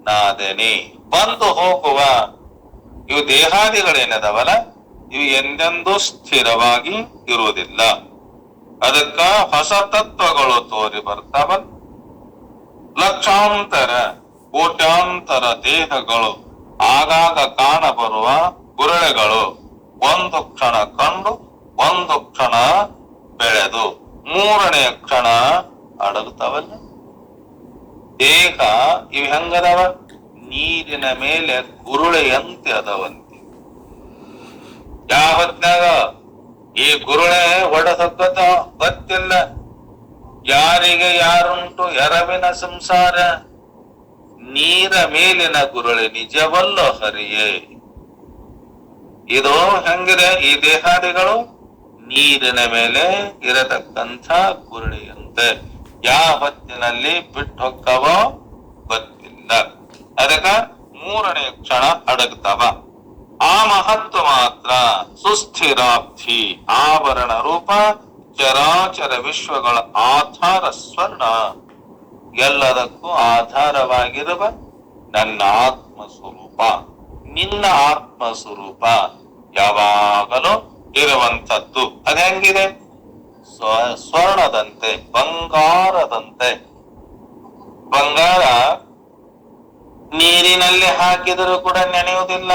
ನಾದೇನೆ. ಬಂದು ಹೋಗುವ ಇವು ದೇಹಾದಿಗಳೇನದವಲ್ಲ ಇವು ಎಂದೆಂದೂ ಸ್ಥಿರವಾಗಿ ಇರುವುದಿಲ್ಲ. ಅದಕ್ಕ ಹೊಸ ತತ್ವಗಳು ತೋರಿ ಬರ್ತಾವ. ಲಕ್ಷಾಂತರ ಕೋಟ್ಯಾಂತರ ದೇಹಗಳು ಆಗಾಗ ಕಾಣಬರುವ ಗುರಳೆಗಳು ಒಂದು ಕ್ಷಣ ಕಂಡು ಒಂದು ಕ್ಷಣ ಬೆಳೆದು ಮೂರನೆಯ ಕ್ಷಣ ಅಡಗುತ್ತವಲ್ಲ. ದೇಹ ಇವು ಹೆಂಗದವ ನೀರಿನ ಮೇಲೆ ಗುರುಳೆಯಂತೆ ಅದವಂತೆ. ಯಾವತ್ನಾಗ ಈ ಗುರುಳೆ ಒಡಸೊಗ್ಗತ ಗೊತ್ತಿಲ್ಲ. ಯಾರಿಗೆ ಯಾರುಂಟು ಎರವಿನ ಸಂಸಾರ, ನೀರ ಮೇಲಿನ ಗುರುಳೆ ನಿಜವಲ್ಲೋ ಹರಿಯೇ. ಇದು ಹೆಂಗಿದೆ ಈ ದೇಹಾದಿಗಳು ನೀರಿನ ಮೇಲೆ ಇರತಕ್ಕಂಥ ಗುರುಳೆಯಂತೆ. ಯಾವ ಹೊತ್ತಿನಲ್ಲಿ ಬಿಟ್ಟು ಹೊಕ್ಕವೋ ಗೊತ್ತಿಲ್ಲ. ಅದಕ್ಕ ಮೂರನೇ ಕ್ಷಣ ಅಡಗ್ತವ. ಆ ಮಹತ್ವ ಮಾತ್ರ ಸುಸ್ಥಿರಾಬ್ಧಿ ಆವರಣ ರೂಪ ಚರಾಚರ ವಿಶ್ವಗಳ ಆಧಾರ ಸ್ವರ್ಣ. ಎಲ್ಲದಕ್ಕೂ ಆಧಾರವಾಗಿರುವ ನನ್ನ ಆತ್ಮ ಸ್ವರೂಪ, ನಿನ್ನ ಆತ್ಮ ಸ್ವರೂಪ ಯಾವಾಗಲೂ ಇರುವಂತದ್ದು. ಅದೆಂಗಿದೆ ಸ್ವರ್ಣದಂತೆ, ಬಂಗಾರದಂತೆ. ಬಂಗಾರ ನೀರಿನಲ್ಲಿ ಹಾಕಿದರೂ ಕೂಡ ನೆನೆಯುವುದಿಲ್ಲ,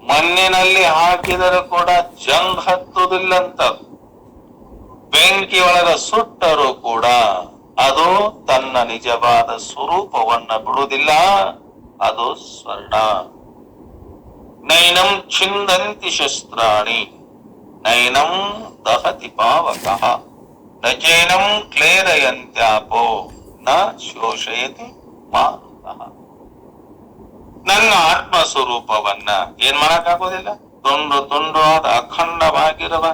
ಮಣ್ಣಿನಲ್ಲಿ ಹಾಕಿದರೂ ಕೂಡ ಜಂಗ್ ಹತ್ತುವುದಿಲ್ಲಂತ. ಬೆಂಕಿ ಒಳಗ ಸುಟ್ಟರೂ ಕೂಡ ಅದು ತನ್ನ ನಿಜವಾದ ಸ್ವರೂಪವನ್ನ ಬಿಡುವುದಿಲ್ಲ. ಅದು ಸ್ವರ್ಣ. ನೈನಂ ಛಿಂದಂತಿ ಶಸ್ತ್ರಾಣಿ ನೈನಂ ದಹತಿ ಪಾವಕಃ ನ ಚೈನಂ ಕ್ಲೇದಯಂತ್ಯಾಪೋ ನ ಶೋಷಯತಿ ಮಾರುತಃ. ನನ್ನ ಆತ್ಮ ಸ್ವರೂಪವನ್ನ ಏನ್ ಮಾಡಕ್ಕಾಗೋದಿಲ್ಲ. ತುಂಡು ತುಂಡು ಆದ ಅಖಂಡವಾಗಿರುವ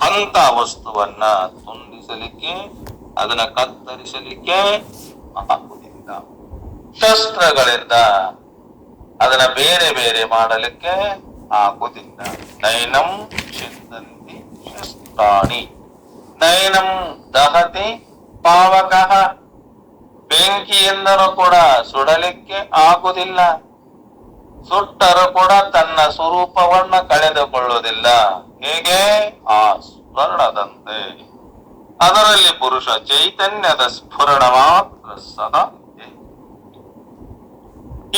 ಅಂತ ವಸ್ತುವನ್ನ ತುಂಡಿಸಲಿಕ್ಕೆ, ಅದನ್ನ ಕತ್ತರಿಸಲಿಕ್ಕೆ ಆಗುವುದಿಲ್ಲ. ಶಸ್ತ್ರಗಳಿಂದ ಅದನ್ನ ಬೇರೆ ಬೇರೆ ಮಾಡಲಿಕ್ಕೆ ಆಗುವುದಿಲ್ಲ. ನೈನಂ ಚಿಂದಂತಿ ಶಸ್ತ್ರಾಣಿ ನೈನಂ ದಹತಿ ಪಾವಕಃ. ಬೆಂಕಿಯಿಂದಲೂ ಕೂಡ ಸುಡಲಿಕ್ಕೆ ಆಗುವುದಿಲ್ಲ, ಸುಟ್ಟರೂ ಕೂಡ ತನ್ನ ಸ್ವರೂಪವನ್ನ ಕಳೆದುಕೊಳ್ಳುವುದಿಲ್ಲ. ಹೇಗೆ ಆ ಸ್ವರ್ಣದಂತೆ. ಅದರಲ್ಲಿ ಪುರುಷ ಚೈತನ್ಯದ ಸ್ಫುರಣ ಮಾತ್ರ ಸದಾ ಇದೆ.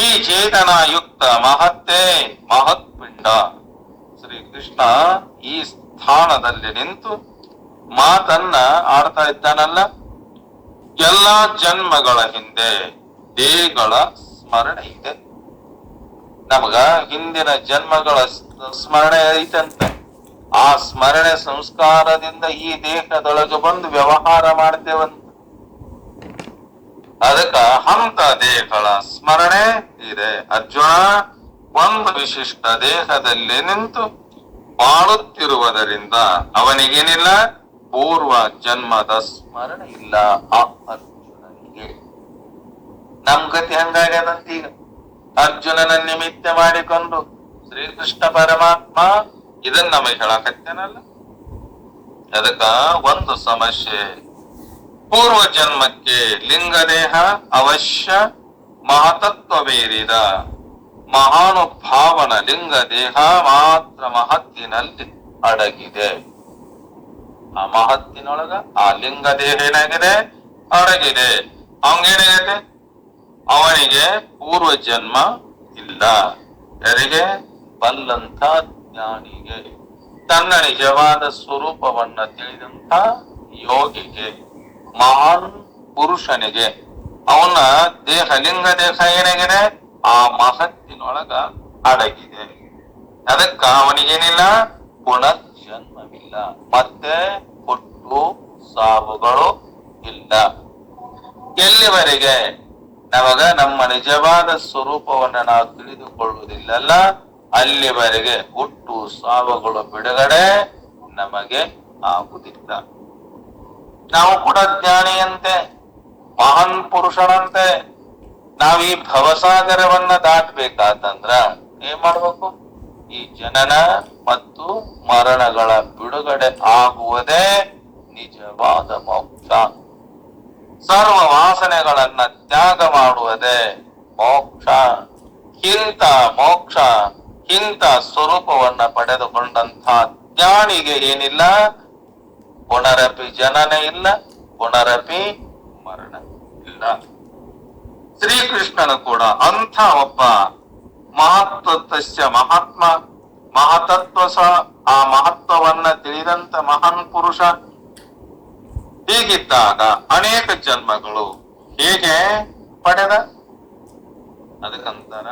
ಈ ಚೇತನಾಯುಕ್ತ ಮಹತ್ತೇ ಮಹತ್ಪಿಂಡ ಶ್ರೀಕೃಷ್ಣ ಈ ಸ್ಥಾನದಲ್ಲಿ ನಿಂತು ಮಾತನ್ನ ಆಡ್ತಾ ಇದ್ದಾನಲ್ಲ. ಎಲ್ಲಾ ಜನ್ಮಗಳ ಹಿಂದೆ ದೇಹಗಳ ಸ್ಮರಣೆ ಇದೆ. ನಮಗ ಹಿಂದಿನ ಜನ್ಮಗಳ ಸ್ಮರಣೆ ಐತಂತೆ. ಆ ಸ್ಮರಣೆ ಸಂಸ್ಕಾರದಿಂದ ಈ ದೇಹದೊಳಗೆ ಬಂದು ವ್ಯವಹಾರ ಮಾಡ್ತೇವಂತ. ಅದಕ್ಕ ಹಂತ ದೇಹಗಳ ಸ್ಮರಣೆ ಇದೆ. ಅರ್ಜುನ ಒಂದು ವಿಶಿಷ್ಟ ದೇಹದಲ್ಲಿ ನಿಂತು ಬಾಳುತ್ತಿರುವುದರಿಂದ ಅವನಿಗೇನಿಲ್ಲ, ಪೂರ್ವ ಜನ್ಮದ ಸ್ಮರಣೆ ಇಲ್ಲ. ಆ ಅರ್ಜುನನಿಗೆ ನಮ್ ಗತಿ ಹಂಗಾಗ್ಯದಂತೀಗ. ಅರ್ಜುನನ ನಿಮಿತ್ತ ಮಾಡಿಕೊಂಡು ಶ್ರೀಕೃಷ್ಣ ಪರಮಾತ್ಮ ಇದನ್ನ ನಮಗೆ ಹೇಳಕತ್ತೇನಲ್ಲ. ಅದಕ್ಕ ಒಂದು ಸಮಸ್ಯೆ, ಪೂರ್ವ ಜನ್ಮಕ್ಕೆ ಲಿಂಗದೇಹ ಅವಶ್ಯ ಮಹತತ್ವವೇರಿದ ಮಹಾನುಭಾವನ ಲಿಂಗದೇಹ ಮಾತ್ರ ಮಹತ್ತಿನಲ್ಲಿ ಅಡಗಿದೆ. ಆ ಮಹತ್ತಿನೊಳಗ ಆ ಲಿಂಗದೇಹ ಏನಾಗಿದೆ, ಅಡಗಿದೆ. ಅವನಿಗೇನಾಗಿದೆ, ಅವನಿಗೆ ಪೂರ್ವ ಜನ್ಮ ಇಲ್ಲ. ಯಾರಿಗೆ? ಬಲ್ಲಂಥ ಜ್ಞಾನಿಗೆ, ತನ್ನ ನಿಜವಾದ ಸ್ವರೂಪವನ್ನ ತಿಳಿದಂಥ ಯೋಗಿಗೆ, ಮಹಾನ್ ಪುರುಷನಿಗೆ. ಅವನ ದೇಹ, ಲಿಂಗ ದೇಹ ಏನಾಗಿದೆ, ಆ ಮಹತ್ತಿನೊಳಗ ಅಡಗಿದೆ. ಅದಕ್ಕ ಅವನಿಗೇನಿಲ್ಲ, ಪುನರ್ಜನ್ಮವಿಲ್ಲ, ಮತ್ತೆ ಹುಟ್ಟು ಸಾವುಗಳು ಇಲ್ಲ. ಎಲ್ಲಿವರೆಗೆ ನಮಗ ನಮ್ಮ ನಿಜವಾದ ಸ್ವರೂಪವನ್ನು ನಾವು ತಿಳಿದುಕೊಳ್ಳುವುದಿಲ್ಲಲ್ಲ, ಅಲ್ಲಿವರೆಗೆ ಹುಟ್ಟು ಸಾವುಗಳು ಬಿಡುಗಡೆ ನಮಗೆ ಆಗುವುದಿಲ್ಲ. ನಾವು ಕೂಡ ಜ್ಞಾನಿಯಂತೆ, ಮಹಾನ್ ಪುರುಷನಂತೆ ನಾವು ಈ ಭವಸಾಗರವನ್ನ ದಾಟಬೇಕಾತಂದ್ರ ಏನ್ ಮಾಡ್ಬೇಕು? ಈ ಜನನ ಮತ್ತು ಮರಣಗಳ ಬಿಡುಗಡೆ ಆಗುವುದೇ ನಿಜವಾದ ಮೋಕ್ಷ. ಸರ್ವ ವಾಸನೆಗಳನ್ನ ತ್ಯಾಗ ಮಾಡುವುದೇ ಮೋಕ್ಷ. ಮೋಕ್ಷ ಇಂಥ ಸ್ವರೂಪವನ್ನ ಪಡೆದುಕೊಂಡಂಥ ಜ್ಞಾನಿಗೆ ಏನಿಲ್ಲ, ಪುನರಪಿ ಜನನ ಇಲ್ಲ, ಪುನರಪಿ ಮರಣ ಇಲ್ಲ. ಶ್ರೀಕೃಷ್ಣನು ಕೂಡ ಅಂಥ ಒಬ್ಬ ಮಹತ್ವಸ್ಯ ಮಹಾತ್ಮ, ಮಹತತ್ವ ಆ ಮಹತ್ವವನ್ನ ತಿಳಿದಂತ ಮಹಾನ್ ಪುರುಷ. ಹೀಗಿದ್ದಾಗ ಅನೇಕ ಜನ್ಮಗಳು ಹೇಗೆ ಪಡೆದ? ಅದಕ್ಕಂತಾರ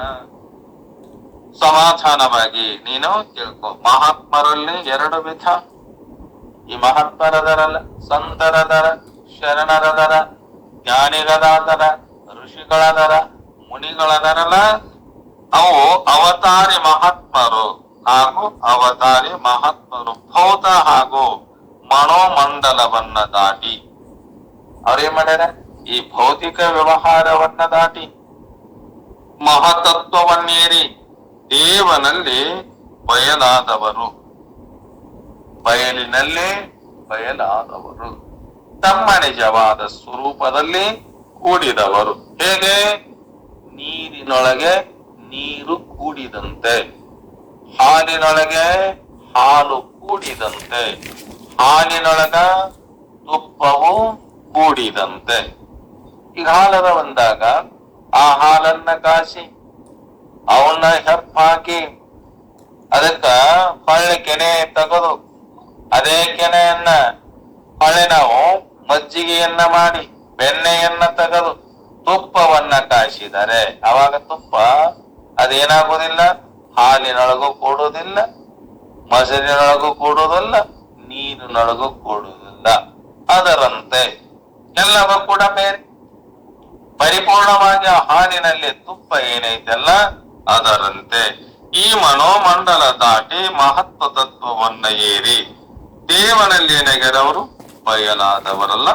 ಸಮಾಧಾನವಾಗಿ ನೀನು ತಿಳ್ಕೊ. ಮಹಾತ್ಮರಲ್ಲಿ ಎರಡು ವಿಧ. ಈ ಮಹಾತ್ಮರದರಲ್ಲ, ಸಂತರದರ, ಶರಣರದರ, ಜ್ಞಾನಿಗಳದರ, ಋಷಿಗಳದರ, ಮುನಿಗಳದರಲ್ಲ. ಅವು ಅವತಾರಿ ಮಹಾತ್ಮರು ಹಾಗೂ ಅವತಾರಿ ಮಹಾತ್ಮರು ಭೌತ ಹಾಗೂ ಮನೋಮಂಡಲವನ್ನ ದಾಟಿ ಅವ್ರೇನ್ ಮಾಡ್ಯಾರ? ಈ ಭೌತಿಕ ವ್ಯವಹಾರವನ್ನ ದಾಟಿ ಮಹತತ್ವವನ್ನೇರಿ ದೇವನಲ್ಲಿ ಬಯಲಾದವರು, ಬಯಲಿನಲ್ಲಿ ಬಯಲಾದವರು, ತಮ್ಮ ನಿಜವಾದ ಸ್ವರೂಪದಲ್ಲಿ ಕೂಡಿದವರು. ಹೇಗೆ? ನೀರಿನೊಳಗೆ ನೀರು ಕೂಡಿದಂತೆ, ಹಾಲಿನೊಳಗೆ ಹಾಲು ಕೂಡಿದಂತೆ, ಹಾಲಿನೊಳಗ ತುಪ್ಪವು ಕೂಡಿದಂತೆ. ಈಗ ಹಾಲದ ಬಂದಾಗ ಆ ಹಾಲನ್ನ ಕಾಸಿ ಅವನ್ನ ಹೆಪ್ಪಾಕಿ ಅದಕ್ಕ ಹೊಳ್ಳೆ ಕೆನೆ ತೆಗೆದು ಅದೇ ಕೆನೆಯನ್ನ ಹೊಳೆ ನಾವು ಮಜ್ಜಿಗೆಯನ್ನ ಮಾಡಿ ಬೆಣ್ಣೆಯನ್ನ ತೆಗೆದು ತುಪ್ಪವನ್ನ ಕಾಯಿಸಿದರೆ ಅವಾಗ ತುಪ್ಪ ಅದೇನಾಗುವುದಿಲ್ಲ, ಹಾಲಿನೊಳಗೂ ಕೂಡುವುದಿಲ್ಲ, ಮೊಸರಿನೊಳಗೂ ಕೂಡುವುದಿಲ್ಲ, ನೀರಿನೊಳಗೂ ಕೂಡುವುದಿಲ್ಲ. ಅದರಂತೆ ಎಲ್ಲವೂ ಕೂಡ ಬೇರೆ. ಪರಿಪೂರ್ಣವಾಗಿ ಆ ಹಾಲಿನಲ್ಲಿ ತುಪ್ಪ ಏನೈತಲ್ಲ ಅದರಂತೆ ಈ ಮನೋಮಂಡಲ ದಾಟಿ ಮಹತ್ವ ತತ್ವವನ್ನ ಏರಿ ದೇವನಲ್ಲಿ ಏನಾಗ್ಯಾರವರು ಬಯಲಾದವರಲ್ಲ.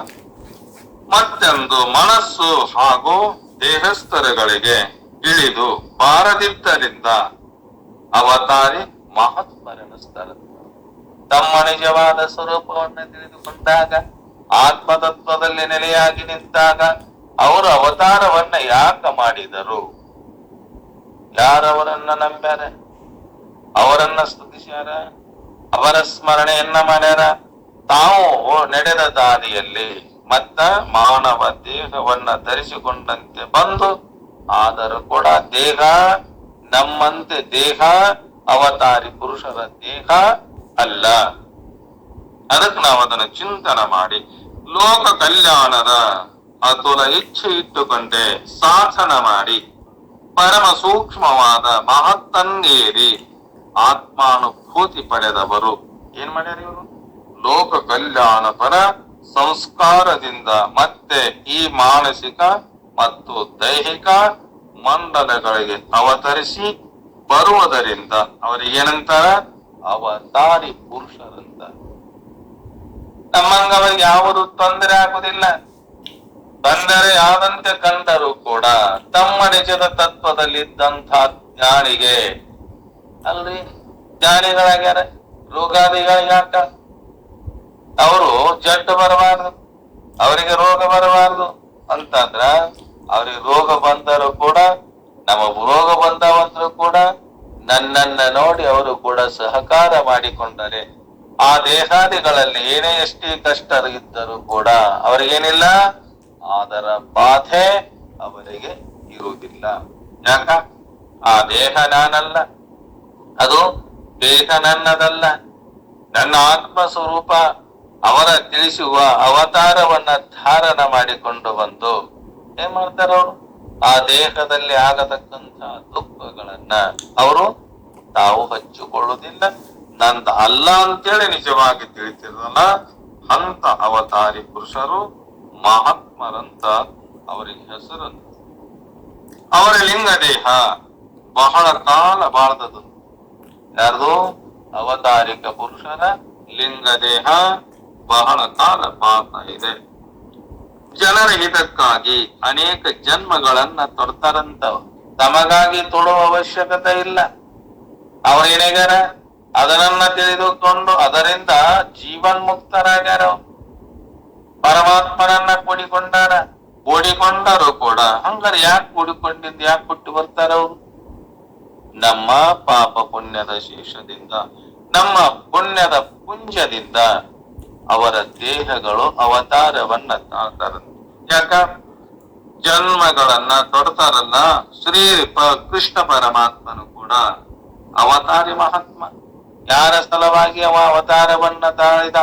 ಮತ್ತೊಂದು ಮನಸ್ಸು ಹಾಗೂ ದೇಹಸ್ಥರಗಳಿಗೆ ಇಳಿದು ಬಾರದಿದ್ದರಿಂದ ಅವತಾರಿ ಮಹತ್ವರೆನಿಸ್ತಾರೆ. ತಮ್ಮ ನಿಜವಾದ ಸ್ವರೂಪವನ್ನು ತಿಳಿದುಕೊಂಡಾಗ, ಆತ್ಮತತ್ವದಲ್ಲಿ ನೆಲೆಯಾಗಿ ನಿಂತಾಗ ಅವರು ಅವತಾರವನ್ನ ಯಾಕ ಮಾಡಿದರು? ಯಾರವರನ್ನ ನಂಬ್ಯಾರ, ಅವರನ್ನ ಸ್ತುತಿಸ್ಯಾರ, ಅವರ ಸ್ಮರಣೆಯನ್ನ ಮಾಡ್ಯಾರ. ತಾವು ನಡೆದ ದಾರಿಯಲ್ಲಿ ಮತ್ತ ಮಾನವ ದೇಹವನ್ನ ಧರಿಸಿಕೊಂಡಂತೆ ಬಂದು, ಆದರೂ ಕೂಡ ದೇಹ ನಮ್ಮಂತೆ ದೇಹ ಅವತಾರಿ ಪುರುಷರ ದೇಹ ಅಲ್ಲ. ಅದಕ್ಕೆ ನಾವು ಅದನ್ನು ಚಿಂತನೆ ಮಾಡಿ ಲೋಕ ಕಲ್ಯಾಣದ ಅತುಲ ಇಚ್ಛೆ ಇಟ್ಟುಕೊಂಡೆ ಸಾಧನ ಮಾಡಿ ಪರಮ ಸೂಕ್ಷ್ಮವಾದ ಮಹತ್ತನ್ನೇರಿ ಆತ್ಮಾನುಭೂತಿ ಪಡೆದವರು ಏನ್ ಮಾಡ್ಯಾರ? ಇವರು ಲೋಕ ಕಲ್ಯಾಣ ಪರ ಸಂಸ್ಕಾರದಿಂದ ಮತ್ತೆ ಈ ಮಾನಸಿಕ ಮತ್ತು ದೈಹಿಕ ಮಂಡಲಗಳಿಗೆ ಅವತರಿಸಿ ಬರುವುದರಿಂದ ಅವರಿಗೇನಂತಾರ? ಅವತಾರಿ ಪುರುಷರಂತ. ನಮ್ಮಂಗ ಅವರಿಗೆ ಯಾವುದು ತೊಂದರೆ ಆಗುವುದಿಲ್ಲ. ತೊಂದರೆ ಆದಂತೆ ಕಂಡರೂ ಕೂಡ ತಮ್ಮ ನಿಜದ ತತ್ವದಲ್ಲಿದ್ದಂಥ ಜ್ಞಾನಿಗೆ ಅಲ್ರಿ ಜ್ಞಾನಿಗಳಾಗ್ಯಾರ. ರೋಗಾದಿಗಳು ಯಾಕ? ಅವರು ಜಡ್ಡು ಬರಬಾರ್ದು, ಅವರಿಗೆ ರೋಗ ಬರಬಾರ್ದು ಅಂತಂದ್ರ ಅವ್ರಿಗೆ ರೋಗ ಬಂದರೂ ಕೂಡ, ನಮಗ್ ರೋಗ ಬಂದವಂದ್ರು ಕೂಡ ನನ್ನನ್ನ ನೋಡಿ ಅವರು ಕೂಡ ಸಹಕಾರ ಮಾಡಿಕೊಂಡರೆ ಆ ದೇಹಾದಿಗಳಲ್ಲಿ ಏನೇ ಎಷ್ಟೇ ಕಷ್ಟ ಇದ್ದರೂ ಕೂಡ ಅವರಿಗೇನಿಲ್ಲ, ಅದರ ಬಾಧೆ ಅವರಿಗೆ ಇರುವುದಿಲ್ಲ. ಯಾಕ? ಆ ದೇಹ ನಾನಲ್ಲ, ಅದು ದೇಹ ನನ್ನದಲ್ಲ, ನನ್ನ ಆತ್ಮ ಸ್ವರೂಪ ಅವರ ತಿಳಿಸುವ ಅವತಾರವನ್ನ ಧಾರಣ ಮಾಡಿಕೊಂಡು ಬಂದು ಏನ್ ಮಾಡ್ತಾರ ಅವರು? ಆ ದೇಹದಲ್ಲಿ ಆಗತಕ್ಕಂತ ದುಃಖಗಳನ್ನ ಅವರು ತಾವು ಹಚ್ಚಿಕೊಳ್ಳುವುದಿಲ್ಲ. ನಂದ ಅಲ್ಲ ಅಂತೇಳಿ ನಿಜವಾಗಿ ತಿಳಿತಿರಲ್ಲ ಅಂತ ಅವತಾರಿ ಪುರುಷರು ಮಹಾತ್ಮರಂತ ಅವರಿಗೆ ಹೆಸರು. ಅವರ ಲಿಂಗ ದೇಹ ಬಹಳ ಕಾಲ ಬಾಳದದು. ಯಾರ್ದು? ಅವತಾರಿಕ ಪುರುಷರ ಲಿಂಗ ದೇಹ ಬಹಳ ಕಾಲ ಬಾಳ್ತಾ ಇದೆ. ಜನರ ಹಿತಕ್ಕಾಗಿ ಅನೇಕ ಜನ್ಮಗಳನ್ನ ತೊಡ್ತಾರಂತ. ತಮಗಾಗಿ ತೊಡುವ ಅವಶ್ಯಕತೆ ಇಲ್ಲ. ಅವರೇನೇಗಾರ ಅದನ್ನ ತಿಳಿದುಕೊಂಡು ಅದರಿಂದ ಜೀವನ್ಮುಕ್ತರಾಗ್ಯಾರ. ಪರಮಾತ್ಮನನ್ನ ಕೂಡಿಕೊಂಡಾರ. ಕೂಡಿಕೊಂಡರು ಕೂಡ ಹಂಗಾರೆ ಯಾಕೆ ಕೂಡಿಕೊಂಡಿದ್ದು, ಯಾಕೆ ಕೊಟ್ಟು ಬರ್ತಾರ ಅವರು? ನಮ್ಮ ಪಾಪ ಪುಣ್ಯದ ಶೇಷದಿಂದ, ನಮ್ಮ ಪುಣ್ಯದ ಪುಂಜದಿಂದ ಅವರ ದೇಹಗಳು ಅವತಾರವನ್ನ ತಾಳ್ತಾರ. ಯಾಕ? ಜನ್ಮಗಳನ್ನ ತೊಡ್ತಾರಲ್ಲ. ಕೃಷ್ಣ ಪರಮಾತ್ಮನು ಕೂಡ ಅವತಾರಿ ಮಹಾತ್ಮ. ಯಾರ ಸಲುವಾಗಿ ಅವ ಅವತಾರವನ್ನ ತಾಳಿದ?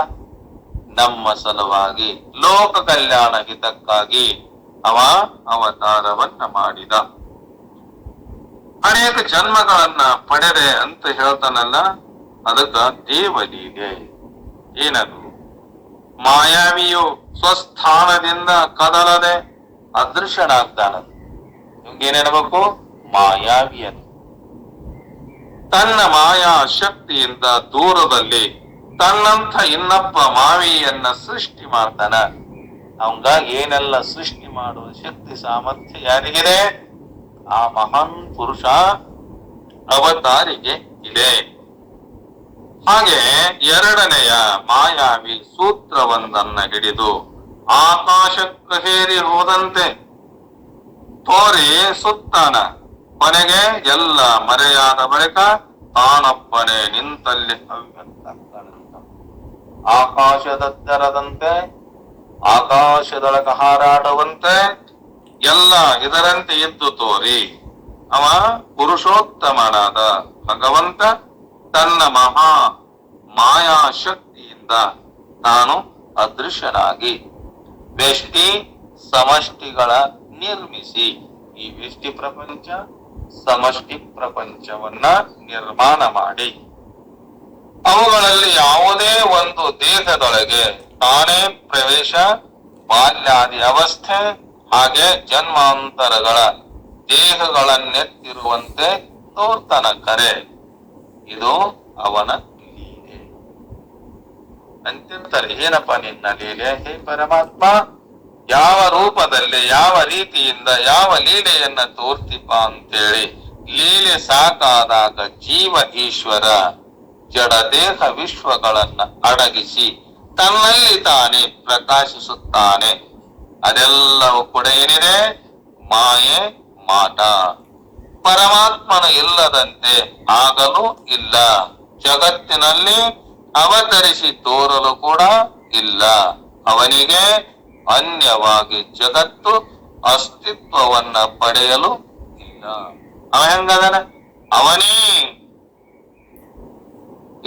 ನಮ್ಮ ಸಲುವಾಗಿ, ಲೋಕ ಕಲ್ಯಾಣ ಹಿತಕ್ಕಾಗಿ ಅವ ಅವತಾರವನ್ನ ಮಾಡಿದ. ಅನೇಕ ಜನ್ಮಗಳನ್ನ ಪಡೆದೆ ಅಂತ ಹೇಳ್ತಾನಲ್ಲ, ಅದಕ್ಕ ದೇವಲೀಲೆ. ಏನದು? ಮಾಯಾವಿಯು ಸ್ವಸ್ಥಾನದಿಂದ ಕದಲದೆ ಅದೃಶ್ಯನಾಗ್ತಾನದು. ನಿಮ್ಗೇನೇನ್ಬೇಕು? ಮಾಯಾವಿಯನು ತನ್ನ ಮಾಯಾ ಶಕ್ತಿಯಿಂದ ದೂರದಲ್ಲಿ ತನ್ನಂಥ ಇನ್ನೊಬ್ಬ ಮಾವಿಯನ್ನ ಸೃಷ್ಟಿ ಮಾಡ್ತಾನ. ಅವಂಗ ಏನೆಲ್ಲ ಸೃಷ್ಟಿ ಮಾಡುವ ಶಕ್ತಿ ಸಾಮರ್ಥ್ಯ ಯಾರಿಗಿದೆ? ಆ ಮಹಾನ್ ಪುರುಷ ಅವತಾರಿಗೆ ಇದೆ. ಹಾಗೆ ಎರಡನೆಯ ಮಾಯಾವಿ ಸೂತ್ರವೊಂದನ್ನ ಹಿಡಿದು ಆಕಾಶಕ್ಕೆ ಹೇರಿ ಹೋದಂತೆ ತೋರಿ ಸುತ್ತಾನ. ಕೊನೆಗೆ ಎಲ್ಲ ಮರೆಯಾದ ಬಳಿಕ ತಾನೊಬ್ಬನೇ ನಿಂತಲ್ಲಿ ಅವ್ಯಕ್ತಕ್ಕನಂತ. ಆಕಾಶದೆತ್ತರದಂತೆ, ಆಕಾಶದೊಳಗ ಹಾರಾಡುವಂತೆ ಎಲ್ಲ ಇದರಂತೆ ಇದ್ದು ತೋರಿ ಅವ ಪುರುಷೋತ್ತಮನಾದ ಭಗವಂತ ತನ್ನ ಮಹಾ ಮಾಯಾ ಶಕ್ತಿಯಿಂದ ತಾನು ಅದೃಶ್ಯನಾಗಿ ವ್ಯಷ್ಟಿ ಸಮಷ್ಟಿಗಳ ನಿರ್ಮಿಸಿ, ಈ ವ್ಯಷ್ಟಿ ಪ್ರಪಂಚ ಸಮಷ್ಟಿ ಪ್ರಪಂಚವನ್ನ ನಿರ್ಮಾಣ ಮಾಡಿ ಅವುಗಳಲ್ಲಿ ಯಾವುದೇ ಒಂದು ದೇಹದೊಳಗೆ ತಾನೇ ಪ್ರವೇಶ, ಬಾಲ್ಯಾದಿ ಅವಸ್ಥೆ, ಹಾಗೆ ಜನ್ಮಾಂತರಗಳ ದೇಹಗಳನ್ನೆತ್ತಿರುವಂತೆ ತೋರ್ತನ ಕರೆ. ಇದು ಅವನ ಲೀಲೆ ಅಂತಿರ್ತಾರೆ. ಏನಪ್ಪ ನಿನ್ನ ಲೀಲೆ ಹೇ ಪರಮಾತ್ಮ? ಯಾವ ರೂಪದಲ್ಲಿ, ಯಾವ ರೀತಿಯಿಂದ, ಯಾವ ಲೀಲೆಯನ್ನ ತೋರ್ತಿಪ್ಪ ಅಂತೇಳಿ ಲೀಲೆ ಸಾಕಾದಾಗ ಜೀವ ಈಶ್ವರ ಜಡ ದೇಹ ವಿಶ್ವಗಳನ್ನ ಅಡಗಿಸಿ ತನ್ನಲ್ಲಿ ತಾನೇ ಪ್ರಕಾಶಿಸುತ್ತಾನೆ. ಅದೆಲ್ಲವೂ ಕೂಡ ಏನಿದೆ? ಮಾಯೆ, ಮಾಟ. ಪರಮಾತ್ಮನ ಇಲ್ಲದಂತೆ ಆಗಲು ಇಲ್ಲ. ಜಗತ್ತಿನಲ್ಲಿ ಅವತರಿಸಿ ತೋರಲು ಕೂಡ ಇಲ್ಲ. ಅವನಿಗೆ ಅನ್ಯವಾಗಿ ಜಗತ್ತು ಅಸ್ತಿತ್ವವನ್ನ ಪಡೆಯಲು ಇಲ್ಲ. ಅವ ಹೆಂಗದನ? ಅವನೇ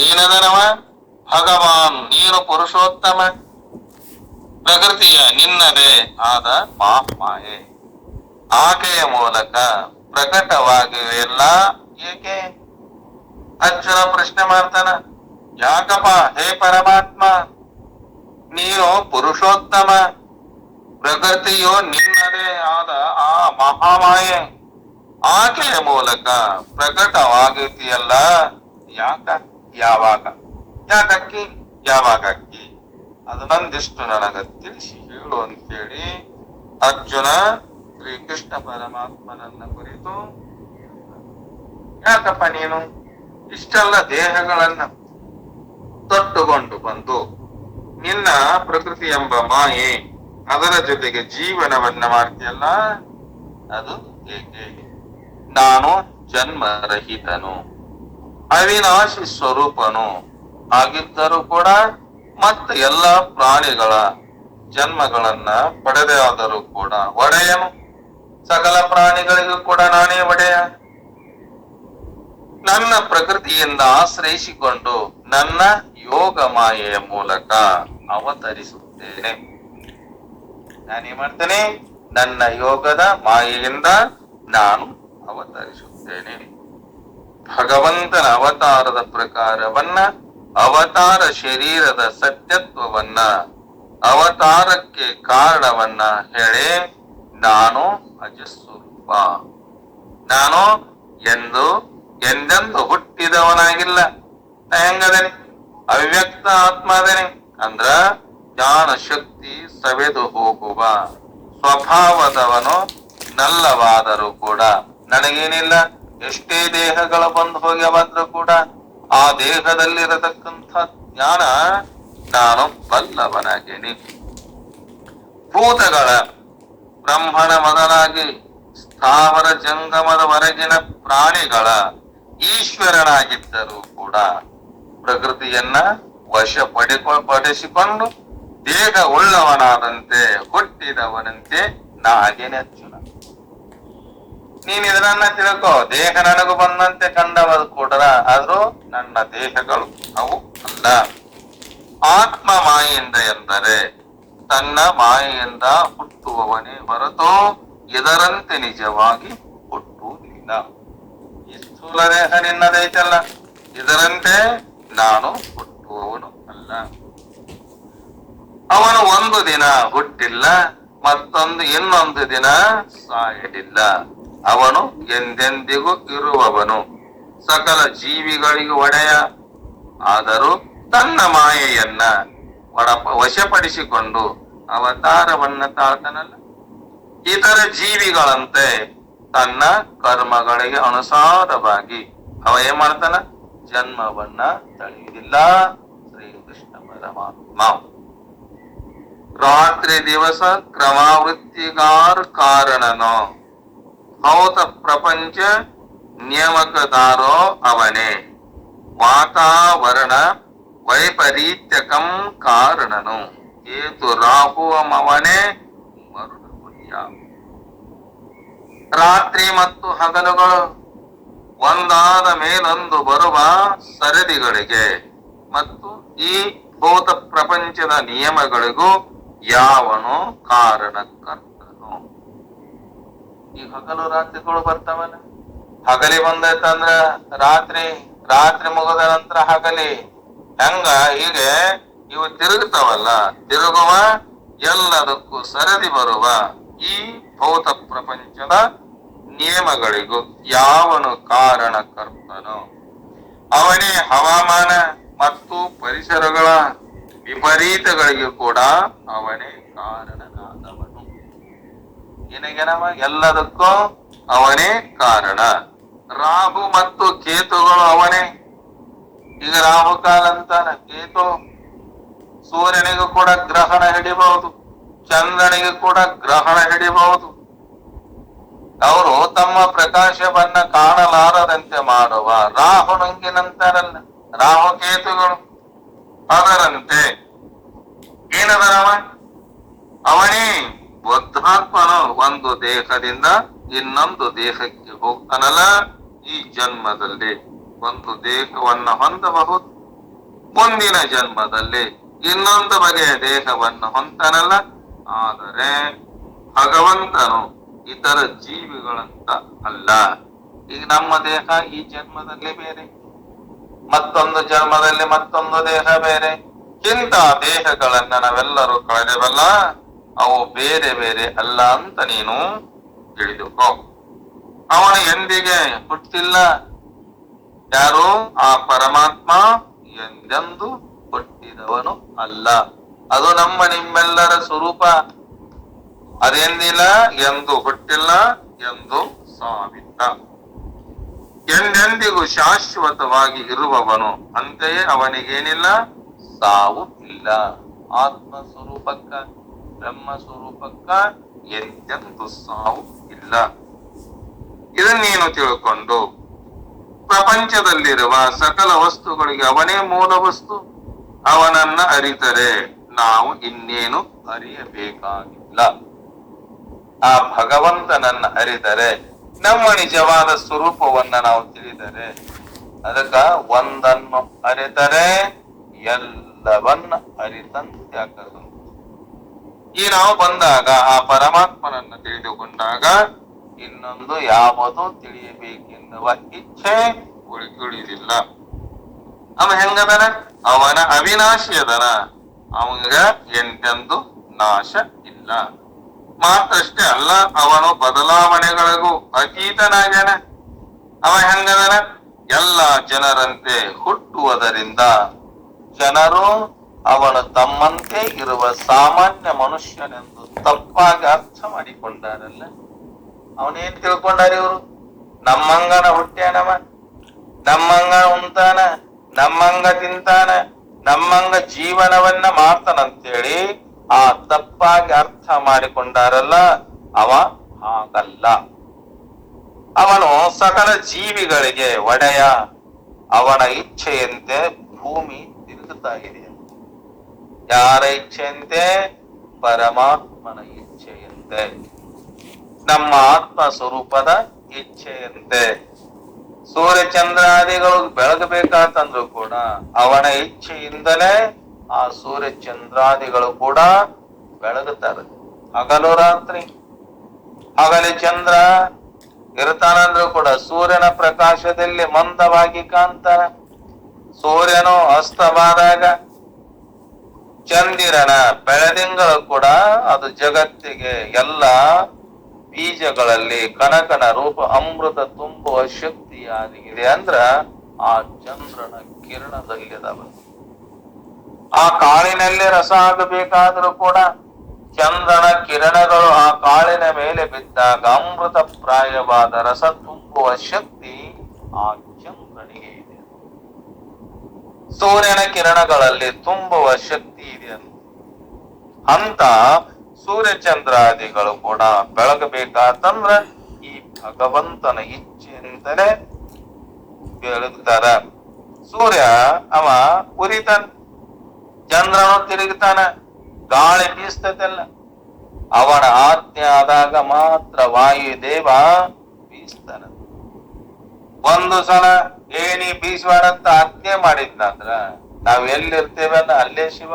ಏನದನವ? ಭಗವಾನ್, ನೀನು ಪುರುಷೋತ್ತಮ. ಪ್ರಕೃತಿಯ ನಿನ್ನದೇ ಆದ ಮಾಯೆ, ಆಕೆಯ ಮೂಲಕ ಪ್ರಕಟವಾಗಿವೆ ಎಲ್ಲ. ಏಕೆ? ಅರ್ಜುನ ಪ್ರಶ್ನೆ ಮಾಡ್ತಾನ, ಯಾಕಪ್ಪ ಹೇ ಪರಮಾತ್ಮ, ನೀನು ಪುರುಷೋತ್ತಮ, ಪ್ರಕೃತಿಯು ನಿನ್ನದೇ ಆದ ಆ ಮಹಾಮಾಯೆ, ಆಕೆಯ ಮೂಲಕ ಪ್ರಕಟವಾಗಿದೆಯಲ್ಲ, ಯಾಕ? ಯಾವಾಗ? ಯಾಕಕ್ಕಿ? ಯಾವಾಗಕ್ಕಿ? ಅದನ್ನೊಂದಿಷ್ಟು ನನಗ ತಿಳಿಸಿ ಹೇಳು ಅಂತೇಳಿ ಅರ್ಜುನ ಶ್ರೀಕೃಷ್ಣ ಪರಮಾತ್ಮನನ್ನ ಕುರಿತು, ಯಾಕಪ್ಪ ನೀನು ಇಷ್ಟೆಲ್ಲ ದೇಹಗಳನ್ನ ತೊಟ್ಟುಕೊಂಡು ಬಂದು ನಿನ್ನ ಪ್ರಕೃತಿ ಎಂಬ ಮಾಯೆ ಅದರ ಜೊತೆಗೆ ಜೀವನವನ್ನ ಮಾಡ್ತೀಯಲ್ಲ, ಅದು ಏಕೆ? ನಾನು ಜನ್ಮರಹಿತನು, ಅವಿನಾಶಿ ಸ್ವರೂಪನು ಆಗಿದ್ದರೂ ಕೂಡ ಮತ್ತೆ ಎಲ್ಲ ಪ್ರಾಣಿಗಳ ಜನ್ಮಗಳನ್ನ ಪಡೆದೇ ಆದರೂ ಕೂಡ ಒಡೆಯನು. ಸಕಲ ಪ್ರಾಣಿಗಳಿಗೂ ಕೂಡ ನಾನೇ ಒಡೆಯ. ನನ್ನ ಪ್ರಕೃತಿಯಿಂದ ಆಶ್ರಯಿಸಿಕೊಂಡು ನನ್ನ ಯೋಗ ಮಾಯೆಯ ಮೂಲಕ ಅವತರಿಸುತ್ತೇನೆ. ನಾನೇನ್ ಮಾಡ್ತೇನೆ? ನನ್ನ ಯೋಗದ ಮಾಯೆಯಿಂದ ನಾನು ಅವತರಿಸುತ್ತೇನೆ. ಭಗವಂತನ ಅವತಾರದ ಪ್ರಕಾರವನ್ನ, ಅವತಾರ ಶರೀರದ ಸತ್ಯತ್ವವನ್ನ, ಅವತಾರಕ್ಕೆ ಕಾರಣವನ್ನ ಹೇಳಿ ನಾನು ಅಜಸ್ವರೂಪ, ನಾನು ಎಂದೆಂದು ಹುಟ್ಟಿದವನಾಗಿಲ್ಲ. ನಾ ಹೆಂಗದೇನೆ? ಅವ್ಯಕ್ತ ಆತ್ಮ ಅದೇನೆ. ಅಂದ್ರ ಜ್ಞಾನ ಶಕ್ತಿ ಸವೆದು ಹೋಗುವ ಸ್ವಭಾವದವನು ನಲ್ಲವಾದರೂ ಕೂಡ ನನಗೇನಿಲ್ಲ. ಎಷ್ಟೇ ದೇಹಗಳು ಬಂದು ಹೋಗ್ಯವಾದ್ರೂ ಕೂಡ ಆ ದೇಹದಲ್ಲಿರತಕ್ಕಂಥ ಜ್ಞಾನ ನಾನು ಬಲ್ಲವನಾಗೇನಿ. ಭೂತಗಳ ಬ್ರಹ್ಮನ ಮೊದಲಾಗಿ ಸ್ಥಾವರ ಜಂಗಮದವರೆಗಿನ ಪ್ರಾಣಿಗಳ ಈಶ್ವರನಾಗಿದ್ದರೂ ಕೂಡ ಪ್ರಕೃತಿಯನ್ನ ವಶಪಡಿಸಿಕೊಂಡು ದೇಹ ಉಳ್ಳವನಾದಂತೆ ಹುಟ್ಟಿದವನಂತೆ ನಾಗೇನೆ ಅರ್ಜುನ. ನೀನ್ ಇದನ್ನ ತಿಳ್ಕೋ, ದೇಹ ನನಗೂ ಬಂದಂತೆ ಕಂಡವರು ಕೂಡ ಆದ್ರೂ ನನ್ನ ದೇಹಗಳು ಅವು ಅಲ್ಲ. ಆತ್ಮ ಮಾಯೆಯಿಂದ ಎಂದರೆ ತನ್ನ ಮಾಯೆಯಿಂದ ಹುಟ್ಟುವವನೇ ಹೊರತು ಇದರಂತೆ ನಿಜವಾಗಿ ಹುಟ್ಟುವುದಿಲ್ಲ. ಈ ಸ್ಥೂಲ ದೇಹ ನಿನ್ನದೈತಲ್ಲ, ಇದರಂತೆ ನಾನು ಹುಟ್ಟುವವನು ಅಲ್ಲ. ಅವನು ಒಂದು ದಿನ ಹುಟ್ಟಿಲ್ಲ, ಇನ್ನೊಂದು ದಿನ ಸಾಯಲಿಲ್ಲ. ಅವನು ಎಂದೆಂದಿಗೂ ಇರುವವನು, ಸಕಲ ಜೀವಿಗಳಿಗೂ ಒಡೆಯ. ಆದರೂ ತನ್ನ ಮಾಯೆಯನ್ನ ವಶಪಡಿಸಿಕೊಂಡು ಅವತಾರವನ್ನ ತಾಳ್ತಾನಲ್ಲ. ಇತರ ಜೀವಿಗಳಂತೆ ತನ್ನ ಕರ್ಮಗಳಿಗೆ ಅನುಸಾರವಾಗಿ ಅವ ಏನ್ ಮಾಡ್ತಾನ? ಜನ್ಮವನ್ನ ತಳೆಯುವುದಿಲ್ಲ. ಶ್ರೀಕೃಷ್ಣ ಪರಮಾತ್ಮ ರಾತ್ರಿ ದಿವಸ ಕ್ರಮಾವೃತ್ತಿಗಾರ ಕಾರಣನೋ, ಭೌತ ಪ್ರಪಂಚ ನಿಯಮಕದಾರೋ ಅವನೇ, ವಾತಾವರಣ ವೈಪರೀತ್ಯಕಂ ಕಾರಣನು, ಏತು ರಾಹುವಮವನೇ ಮರುಳ ಪುಣ್ಯ. ರಾತ್ರಿ ಮತ್ತು ಹಗಲುಗಳು ಒಂದಾದ ಮೇಲೊಂದು ಬರುವ ಸರದಿಗಳಿಗೆ ಮತ್ತು ಈ ಭೌತ ಪ್ರಪಂಚದ ನಿಯಮಗಳಿಗೂ ಯಾವನು ಕಾರಣಕರ್ತನು? ಈ ಹಗಲು ರಾತ್ರಿಗಳು ಬರ್ತಾವಲ್ಲ. ಹಗಲಿ ಬಂದೈತಂದ್ರ ರಾತ್ರಿ ಮುಗಿದ ನಂತರ ಹಗಲಿ ಹೆಂಗ ಹೀಗೆ ಇವು ತಿರುಗುತ್ತಾವಲ್ಲ, ತಿರುಗುವ ಎಲ್ಲದಕ್ಕೂ ಸರದಿ ಬರುವ ಈ ಭೌತ ಪ್ರಪಂಚದ ನಿಯಮಗಳಿಗೂ ಯಾವನು ಕಾರಣಕರ್ತನು? ಅವನೇ ಹವಾಮಾನ ಮತ್ತು ಪರಿಸರಗಳ ವಿಪರೀತಗಳಿಗೂ ಕೂಡ ಅವನೇ ಕಾರಣನಾದವನು. ಏನಾಗೇನವ? ಎಲ್ಲದಕ್ಕೂ ಅವನೇ ಕಾರಣ. ರಾಹು ಮತ್ತು ಕೇತುಗಳು ಅವನೇ. ಈಗ ರಾಹು ಕಾಲ ಅಂತಾನ, ಕೇತು ಸೂರ್ಯನಿಗೂ ಕೂಡ ಗ್ರಹಣ ಹಿಡಿಬಹುದು, ಚಂದ್ರನಿಗೂ ಕೂಡ ಗ್ರಹಣ ಹಿಡಿಬಹುದು. ಅವರು ತಮ್ಮ ಪ್ರಕಾಶವನ್ನ ಕಾಣಲಾರದಂತೆ ಮಾಡುವ ರಾಹುನಂಗಿನಂತಾರಲ್ಲ, ರಾಹು ಕೇತುಗಳು. ಅದರಂತೆ ಏನದರವ? ಅವನೇ ಬುದ್ಧಾತ್ಮನು ಒಂದು ದೇಹದಿಂದ ಇನ್ನೊಂದು ದೇಹಕ್ಕೆ ಹೋಗ್ತಾನಲ್ಲ. ಈ ಜನ್ಮದಲ್ಲಿ ಒಂದು ದೇಹವನ್ನ ಹೊಂದಬಹುದು, ಮುಂದಿನ ಜನ್ಮದಲ್ಲಿ ಇನ್ನೊಂದು ಬಗೆಯ ದೇಹವನ್ನು ಹೊಂದನಲ್ಲ. ಆದರೆ ಭಗವಂತನು ಇತರ ಜೀವಿಗಳಂತ ಅಲ್ಲ. ಈಗ ನಮ್ಮ ದೇಹ ಈ ಜನ್ಮದಲ್ಲಿ ಬೇರೆ, ಮತ್ತೊಂದು ಜನ್ಮದಲ್ಲಿ ಮತ್ತೊಂದು ದೇಹ ಬೇರೆ. ಇಂಥ ದೇಹಗಳನ್ನ ನಾವೆಲ್ಲರೂ ಕಳೆದವಲ್ಲ, ಅವು ಬೇರೆ ಬೇರೆ ಅಲ್ಲ ಅಂತ ನೀನು ತಿಳಿದುಕೋ. ಅವನು ಎಂದಿಗೆ ಹುಟ್ಟಿಲ್ಲ. ಯಾರು? ಆ ಪರಮಾತ್ಮ ಎಂದೆಂದು ಹುಟ್ಟಿದವನು ಅಲ್ಲ. ಅದು ನಮ್ಮ ನಿಮ್ಮೆಲ್ಲರ ಸ್ವರೂಪ. ಅದೆಂದಿಲ್ಲ, ಎಂದು ಹುಟ್ಟಿಲ್ಲ, ಎಂದು ಸಾವಿಲ್ಲ. ಎಂದೆಂದಿಗೂ ಶಾಶ್ವತವಾಗಿ ಇರುವವನು. ಅಂತೆಯೇ ಅವನಿಗೇನಿಲ್ಲ, ಸಾವು ಇಲ್ಲ. ಆತ್ಮ ಸ್ವರೂಪಕ್ಕ, ಬ್ರಹ್ಮ ಸ್ವರೂಪಕ್ಕ ಎಂತೆಂದು ಸಾವು ಇಲ್ಲ. ಇದನ್ನೇನು ತಿಳ್ಕೊಂಡು ಪ್ರಪಂಚದಲ್ಲಿರುವ ಸಕಲ ವಸ್ತುಗಳಿಗೆ ಅವನೇ ಮೂಲ ವಸ್ತು, ಅವನನ್ನ ಅರಿತರೆ ನಾವು ಇನ್ನೇನು ಅರಿಯಬೇಕಾಗಿಲ್ಲ. ಆ ಭಗವಂತನನ್ನ ಅರಿತರೆ, ನಮ್ಮ ನಿಜವಾದ ಸ್ವರೂಪವನ್ನ ನಾವು ತಿಳಿದರೆ, ಅದಕ್ಕ ಒಂದನ್ನು ಅರಿತರೆ ಎಲ್ಲವನ್ನ ಅರಿತಂತೆ ಆಗದು. ಈ ನಾವು ಬಂದಾಗ ಆ ಪರಮಾತ್ಮನನ್ನ ತಿಳಿದುಕೊಂಡಾಗ ಇನ್ನೊಂದು ಯಾವುದು ತಿಳಿಯಬೇಕೆನ್ನುವ ಇಚ್ಛೆ ಉಳಿದಿಲ್ಲ. ಅವ ಹೆಂಗದನ? ಅವನ ಅವಿನಾಶಿ ಅದನ, ಅವಂಗ ಎಂತೆಂದು ನಾಶ ಇಲ್ಲ. ಮಾತ್ರಷ್ಟೇ ಅಲ್ಲ, ಅವನು ಬದಲಾವಣೆಗಳಿಗೂ ಅತೀತನಾಗ್ಯಾನ. ಅವ ಹೆಂಗದನ? ಎಲ್ಲ ಜನರಂತೆ ಹುಟ್ಟುವುದರಿಂದ ಜನರು ಅವನು ತಮ್ಮಂತೆ ಇರುವ ಸಾಮಾನ್ಯ ಮನುಷ್ಯನೆಂದು ತಪ್ಪಾಗಿ ಅರ್ಥ ಮಾಡಿಕೊಂಡಾರಲ್ಲ. ಅವನೇನ್ ತಿಳ್ಕೊಂಡಾರ ಇವರು? ನಮ್ಮಂಗನ ಹುಟ್ಟ್ಯಾನವ, ನಮ್ಮಂಗ ಉಂತಾನ, ನಮ್ಮಂಗ ತಿಂತಾನ, ನಮ್ಮಂಗ ಜೀವನವನ್ನ ಮಾಡ್ತಾನಂತೇಳಿ ಆ ತಪ್ಪಾಗಿ ಅರ್ಥ ಮಾಡಿಕೊಂಡಾರಲ್ಲ. ಅವ ಹಾಗಲ್ಲ. ಅವನು ಸಕಲ ಜೀವಿಗಳಿಗೆ ಒಡೆಯ. ಅವನ ಇಚ್ಛೆಯಂತೆ ಭೂಮಿ ತಿರುಗುತ್ತಾ ಇದೆ. ಯಾರ ಇಚ್ಛೆಯಂತೆ? ಪರಮಾತ್ಮನ ಇಚ್ಛೆಯಂತೆ, ನಮ್ಮ ಆತ್ಮ ಸ್ವರೂಪದ ಇಚ್ಛೆಯಂತೆ. ಸೂರ್ಯಚಂದ್ರಾದಿಗಳು ಬೆಳಗಬೇಕಾತಂದ್ರು ಕೂಡ ಅವನ ಇಚ್ಛೆಯಿಂದಲೇ ಆ ಸೂರ್ಯಚಂದ್ರಾದಿಗಳು ಕೂಡ ಬೆಳಗುತ್ತಾರೆ. ಹಗಲು ರಾತ್ರಿ, ಹಗಲಿ ಚಂದ್ರ ಇರ್ತಾನಂದ್ರು ಕೂಡ ಸೂರ್ಯನ ಪ್ರಕಾಶದಲ್ಲಿ ಮಂದವಾಗಿ ಕಾಣ್ತಾನ. ಸೂರ್ಯನು ಅಸ್ತವಾದಾಗ ಚಂದಿರನ ಬೆಳದಿಂಗಳು ಕೂಡ ಅದು ಜಗತ್ತಿಗೆ ಎಲ್ಲ ಬೀಜಗಳಲ್ಲಿ ಕನಕನ ರೂಪ ಅಮೃತ ತುಂಬುವ ಶಕ್ತಿಯಾಗಿದೆ. ಅಂದ್ರ ಆ ಚಂದ್ರನ ಕಿರಣದಲ್ಲಿದವ. ಆ ಕಾಳಿನಲ್ಲಿ ರಸ ಆಗಬೇಕಾದ್ರೂ ಕೂಡ ಚಂದ್ರನ ಕಿರಣಗಳು ಆ ಕಾಳಿನ ಮೇಲೆ ಬಿದ್ದಾಗ ಅಮೃತ ಪ್ರಾಯವಾದ ರಸ ತುಂಬುವ ಶಕ್ತಿ ಆ ಚಂದ್ರನಿಗೆ ಇದೆ. ಸೂರ್ಯನ ಕಿರಣಗಳಲ್ಲಿ ತುಂಬುವ ಶಕ್ತಿ ಇದೆ. ಅಂತ ಸೂರ್ಯಚಂದ್ರಾದಿಗಳು ಕೂಡ ಬೆಳಗಬೇಕಾತಂದ್ರ ಈ ಭಗವಂತನ ಇಚ್ಛೆಯಿಂದಲೇ ಬೆಳಗ್ತಾರ. ಸೂರ್ಯ ಅವ ಉರಿತಾನ, ಚಂದ್ರನು ತಿರುಗುತ್ತಾನ, ಗಾಳಿ ಬೀಸ್ತದಲ್ಲ. ಅವನ ಆಜ್ಞೆ ಆದಾಗ ಮಾತ್ರ ವಾಯುದೇವ ಬೀಸ್ತಾನ. ಒಂದು ಸಲ ಏನಿ ಬೀಸಬಾರಂತ ಆಜ್ಞೆ ಮಾಡಿದ್ನಂದ್ರ ನಾವ್ ಎಲ್ಲಿರ್ತೇವಲ್ಲ ಅಲ್ಲೇ ಶಿವ.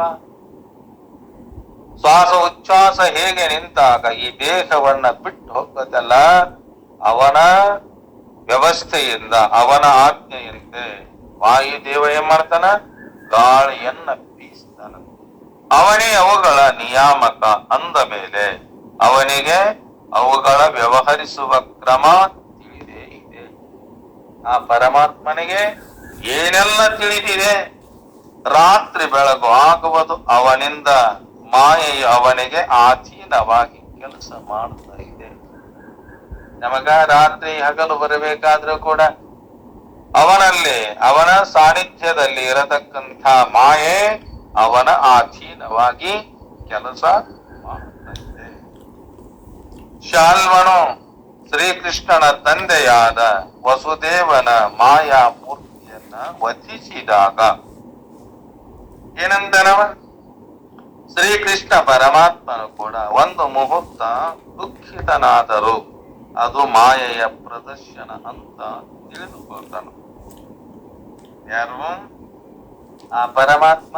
ಶ್ವಾಸ ಉಚ್ಛ್ವಾಸ ಹೇಗೆ ನಿಂತಾಗ ಈ ದೇಹವನ್ನ ಬಿಟ್ಟು ಹೋಗತ್ತಲ್ಲ, ಅವನ ವ್ಯವಸ್ಥೆಯಿಂದ ಅವನ ಆಜ್ಞೆಯಂತೆ ವಾಯುದೇವ ಏನ್ ಮಾಡ್ತಾನ? ಗಾಳಿಯನ್ನ ಬೀಸ್ತಾನ. ಅವನೇ ಅವುಗಳ ನಿಯಾಮಕ ಅಂದ ಮೇಲೆ ಅವನಿಗೆ ಅವುಗಳ ವ್ಯವಹರಿಸುವ ಕ್ರಮ ತಿಳಿದೇ ಇದೆ. ಆ ಪರಮಾತ್ಮನಿಗೆ ಏನೆಲ್ಲ ತಿಳಿದಿದೆ. ರಾತ್ರಿ ಬೆಳಗು ಆಗುವುದು ಅವನಿಂದ, ಮಾಯೆಯು ಅವನಿಗೆ ಅಧೀನವಾಗಿ ಕೆಲಸ ಮಾಡ್ತಾ ಇದೆ. ನಮಗ ರಾತ್ರಿ ಹಗಲು ಬರಬೇಕಾದ್ರೂ ಕೂಡ ಅವನಲ್ಲಿ, ಅವನ ಸಾನ್ನಿಧ್ಯದಲ್ಲಿ ಇರತಕ್ಕಂಥ ಮಾಯೆ ಅವನ ಅಧೀನವಾಗಿ ಕೆಲಸ ಮಾಡ್ತಾ ಇದೆ. ಶಾಲ್ವನು ಶ್ರೀಕೃಷ್ಣನ ತಂದೆಯಾದ ವಸುದೇವನ ಮಾಯಾ ಮೂರ್ತಿಯನ್ನ ವಧಿಸಿದಾಗ ಏನಂತನವ? ಶ್ರೀಕೃಷ್ಣ ಪರಮಾತ್ಮನು ಕೂಡ ಒಂದು ಮುಹೂರ್ತ ದುಃಖಿತನಾದರೂ ಅದು ಮಾಯೆಯ ಪ್ರದರ್ಶನ ಅಂತ ತಿಳಿದುಕೊಳ್ತಾನು. ಯಾರು? ಆ ಪರಮಾತ್ಮ.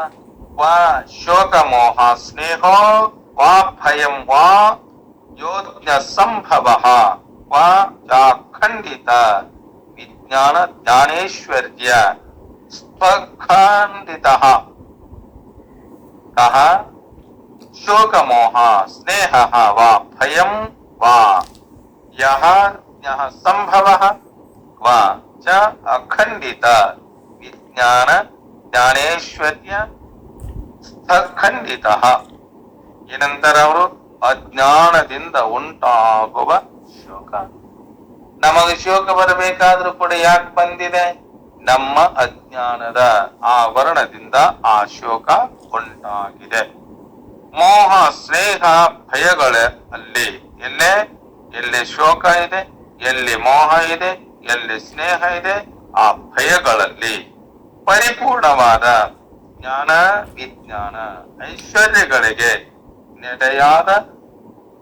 ವಾ ಶೋಕ ಮೋಹ ಸ್ನೇಹೋ ವಾ ಭಯಂ ವಾ ಯೋಜ್ಞ ಸಂಭವ ವಾ ಖಂಡಿತ ವಿಜ್ಞಾನ ಜ್ಞಾನೇಶ್ವರ್ಯ ಸ್ವಖಂಡಿತ ಕಹ ಶೋಕ ಮೋಹ ಸ್ನೇಹ ವಾ ಭಯಂ ವಾ ಯಹ ಸಂಭವ ವಾ ಚ ಅಖಂಡಿತ ವಿಜ್ಞಾನ ಜ್ಞಾನೇಶ್ವರ್ಯ ಖಂಡಿತ. ಏನಂತಾರ ಅವರು? ಅಜ್ಞಾನದಿಂದ ಉಂಟಾಗುವ ಶೋಕ. ನಮಗೆ ಶೋಕ ಬರಬೇಕಾದ್ರೂ ಕೂಡ ಯಾಕೆ ಬಂದಿದೆ? ನಮ್ಮ ಅಜ್ಞಾನದ ಆವರಣದಿಂದ ಆ ಶೋಕ ಉಂಟಾಗಿದೆ. ಮೋಹ ಸ್ನೇಹ ಭಯಗಳ ಅಲ್ಲಿ ಎಲ್ಲಿ ಶೋಕ ಇದೆ, ಎಲ್ಲಿ ಮೋಹ ಇದೆ, ಎಲ್ಲಿ ಸ್ನೇಹ ಇದೆ, ಆ ಭಯಗಳಲ್ಲಿ ಪರಿಪೂರ್ಣವಾದ ಜ್ಞಾನ ವಿಜ್ಞಾನ ಐಶ್ವರ್ಯಗಳಿಗೆ ನೆಲೆಯಾದ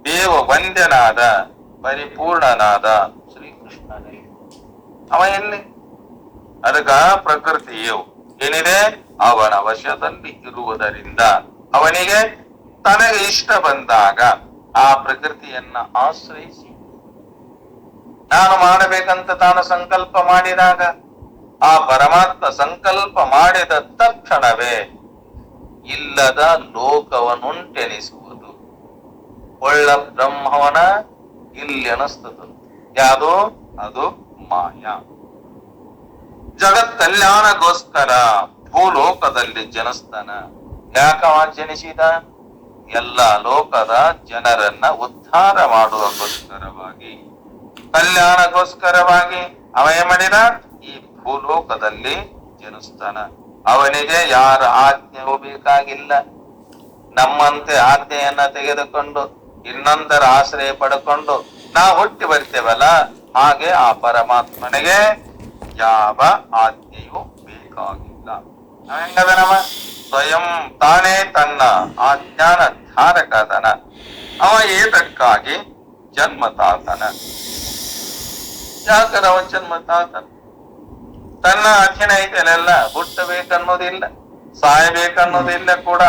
ದೇವ ವಂದ್ಯನಾದ ಪರಿಪೂರ್ಣನಾದ ಶ್ರೀಕೃಷ್ಣನೇ. ಅವ ಎಲ್ಲಿ? ಅದಕ್ಕ ಪ್ರಕೃತಿಯು ಏನಿದೆ ಅವನ ವಶದಲ್ಲಿ ಇರುವುದರಿಂದ ಅವನಿಗೆ ತನಗೆ ಇಷ್ಟ ಬಂದಾಗ ಆ ಪ್ರಕೃತಿಯನ್ನ ಆಶ್ರಯಿಸಿ ನಾನು ಮಾಡಬೇಕಂತ ತಾನು ಸಂಕಲ್ಪ ಮಾಡಿದಾಗ ಆ ಪರಮಾತ್ಮ ಸಂಕಲ್ಪ ಮಾಡಿದ ತಕ್ಷಣವೇ ಇಲ್ಲದ ಲೋಕವನ್ನುಂಟೆನಿಸುವುದು. ಒಳ್ಳ ಬ್ರಹ್ಮವನ ಇಲ್ಲಿ ಅನಿಸ್ತದ. ಯಾವುದು? ಅದು ಮಾಯ. ಜಗತ್ ಕಲ್ಯಾಣಗೋಸ್ಕರ ಭೂಲೋಕದಲ್ಲಿ ಜನಿಸ್ತಾನ. ಯಾಕವ ಜನಿಸಿದ? ಎಲ್ಲ ಲೋಕದ ಜನರನ್ನ ಉದ್ಧಾರ ಮಾಡುವಗೋಸ್ಕರವಾಗಿ, ಕಲ್ಯಾಣಗೋಸ್ಕರವಾಗಿ ಅವ ಏನ್ ಮಾಡಿದ? ಈ ಭೂಲೋಕದಲ್ಲಿ ಜನಿಸ್ತಾನ. ಅವನಿಗೆ ಯಾರ ಆಜ್ಞೆಯೂ ಬೇಕಾಗಿಲ್ಲ. ನಮ್ಮಂತೆ ಆಜ್ಞೆಯನ್ನ ತೆಗೆದುಕೊಂಡು ಇನ್ನೊಂದರ ಆಶ್ರಯ ಪಡ್ಕೊಂಡು ನಾವು ಹುಟ್ಟಿ ಬರ್ತೇವಲ್ಲ, ಹಾಗೆ ಆ ಪರಮಾತ್ಮನಿಗೆ ಯಾವ ಆಜ್ಞೆಯೂ ಬೇಕಾಗಿಲ್ಲ. ಹೆಂಗದನವ? ಸ್ವಯಂ ತಾನೇ ತನ್ನ ಆ ಜ್ಞಾನ ಧಾರಕದನ. ಅವ ಏತಕ್ಕಾಗಿ ಜನ್ಮ ತಾತನ. ಯಾಕದವ ಜನ್ಮ ತಾತನ? ತನ್ನ ಅಧೀನ ಇದೆಲ್ಲ ಹುಟ್ಟಬೇಕನ್ನೋದಿಲ್ಲ, ಸಾಯಬೇಕನ್ನೋದಿಲ್ಲ ಕೂಡ.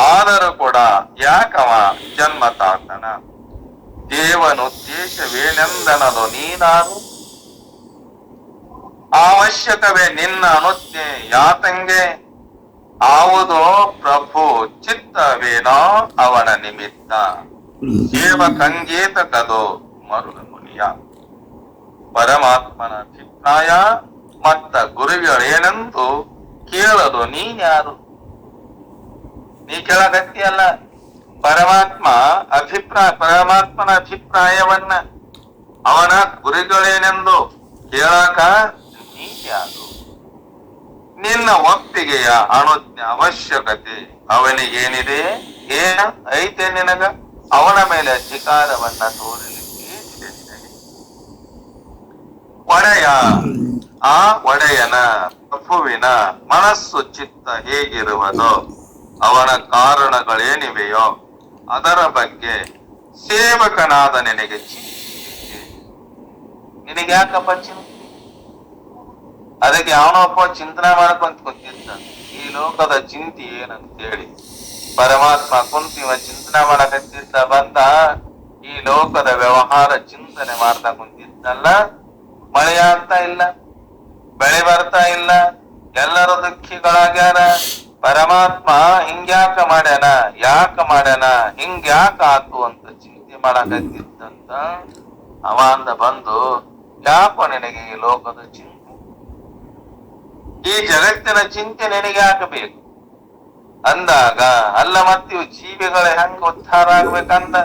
ಆದರೂ ಕೂಡ ಯಾಕವ ಜನ್ಮ ತಾತನ? ದೇವನುದ್ದೇಶವೇನೆಂದನದು ನೀನಾರು, ಅವಶ್ಯಕವೇ ನಿನ್ನ ಅನುಜ್ಞೆ ಯಾತಂಗೆ. ಆವುದೋ ಪ್ರಭು ಚಿತ್ತವೇನೋ ಅವನ ನಿಮಿತ್ತ, ಸೇವಕಂಗೇತ ಕದೋ ಮರುಳ ಮುನಿಯ. ಪರಮಾತ್ಮನ ಅಭಿಪ್ರಾಯ ಮತ್ತ ಗುರುಗಳೇನೆಂದು ಕೇಳಲು ನೀನ್ಯಾರು? ನೀ ಕೇಳಗತ್ತಿಯಲ್ಲ. ಪರಮಾತ್ಮನ ಅಭಿಪ್ರಾಯವನ್ನ ಅವನ ಗುರುಗಳೇನೆಂದು ಕೇಳಕ ನೀನ್ಯಾರು? ನಿನ್ನ ಒಪ್ಪಿಗೆಯ ಅನುಜ್ಞೆ ಅವಶ್ಯಕತೆ ಅವನಿಗೇನಿದೆ? ಏನ ಐತೆ ನಿನಗ? ಅವನ ಮೇಲೆ ಅಧಿಕಾರವನ್ನ ತೋರಲಿಕ್ಕೆ ಏನಿದೆ ನಿನಗೆ? ಒಡೆಯ, ಆ ಒಡೆಯನ ಪ್ರಭುವಿನ ಮನಸ್ಸು ಚಿತ್ತ ಹೇಗಿರುವುದೋ, ಅವನ ಕಾರಣಗಳೇನಿವೆಯೋ ಅದರ ಬಗ್ಗೆ ಸೇವಕನಾದ ನಿನಗೆ ಚಿಂತೆ. ನಿನಗೆ ಯಾಕಪ್ಪ ಚಿಂತೆ? ಅದಕ್ಕೆ ಅವನೊಬ್ಬ ಚಿಂತನೆ ಮಾಡ್ಕೊಂತ ಕುಂತಿದ್ದ. ಈ ಲೋಕದ ಚಿಂತೆ ಏನಂತೇಳಿ ಪರಮಾತ್ಮ ಕುಂತಿವ ಚಿಂತನೆ ಮಾಡಕತ್ತಿದ್ದ. ಬಂದ ಈ ಲೋಕದ ವ್ಯವಹಾರ ಚಿಂತನೆ ಮಾಡ್ತಾ ಕುಂತಿದ್ದಲ್ಲ. ಮಳೆ ಆಗ್ತಾ ಇಲ್ಲ, ಬೆಳೆ ಬರ್ತಾ ಇಲ್ಲ, ಎಲ್ಲರೂ ದುಃಖಿಗಳಾಗ್ಯಾರ. ಪರಮಾತ್ಮ ಹಿಂಗ್ಯಾಕ ಮಾಡ್ಯಾನ, ಯಾಕ ಮಾಡ್ಯಾನ, ಹಿಂಗ್ಯಾಕ ಆತು ಅಂತ ಚಿಂತೆ ಮಾಡಕತ್ತಿದ್ದಂತ ಅವ ಅಂದ ಬಂದು, ಯಾಕೋ ನಿನಗೆ ಈ ಲೋಕದ ಚಿಂತೆ, ಈ ಜಗತ್ತಿನ ಚಿಂತೆ ನಿನಗೆ ಹಾಕಬೇಕು ಅಂದಾಗ, ಅಲ್ಲ ಮತ್ತಿವು ಜೀವಿಗಳ ಹೆಂಗ ಉದ್ಧಾರ ಆಗ್ಬೇಕಂದ?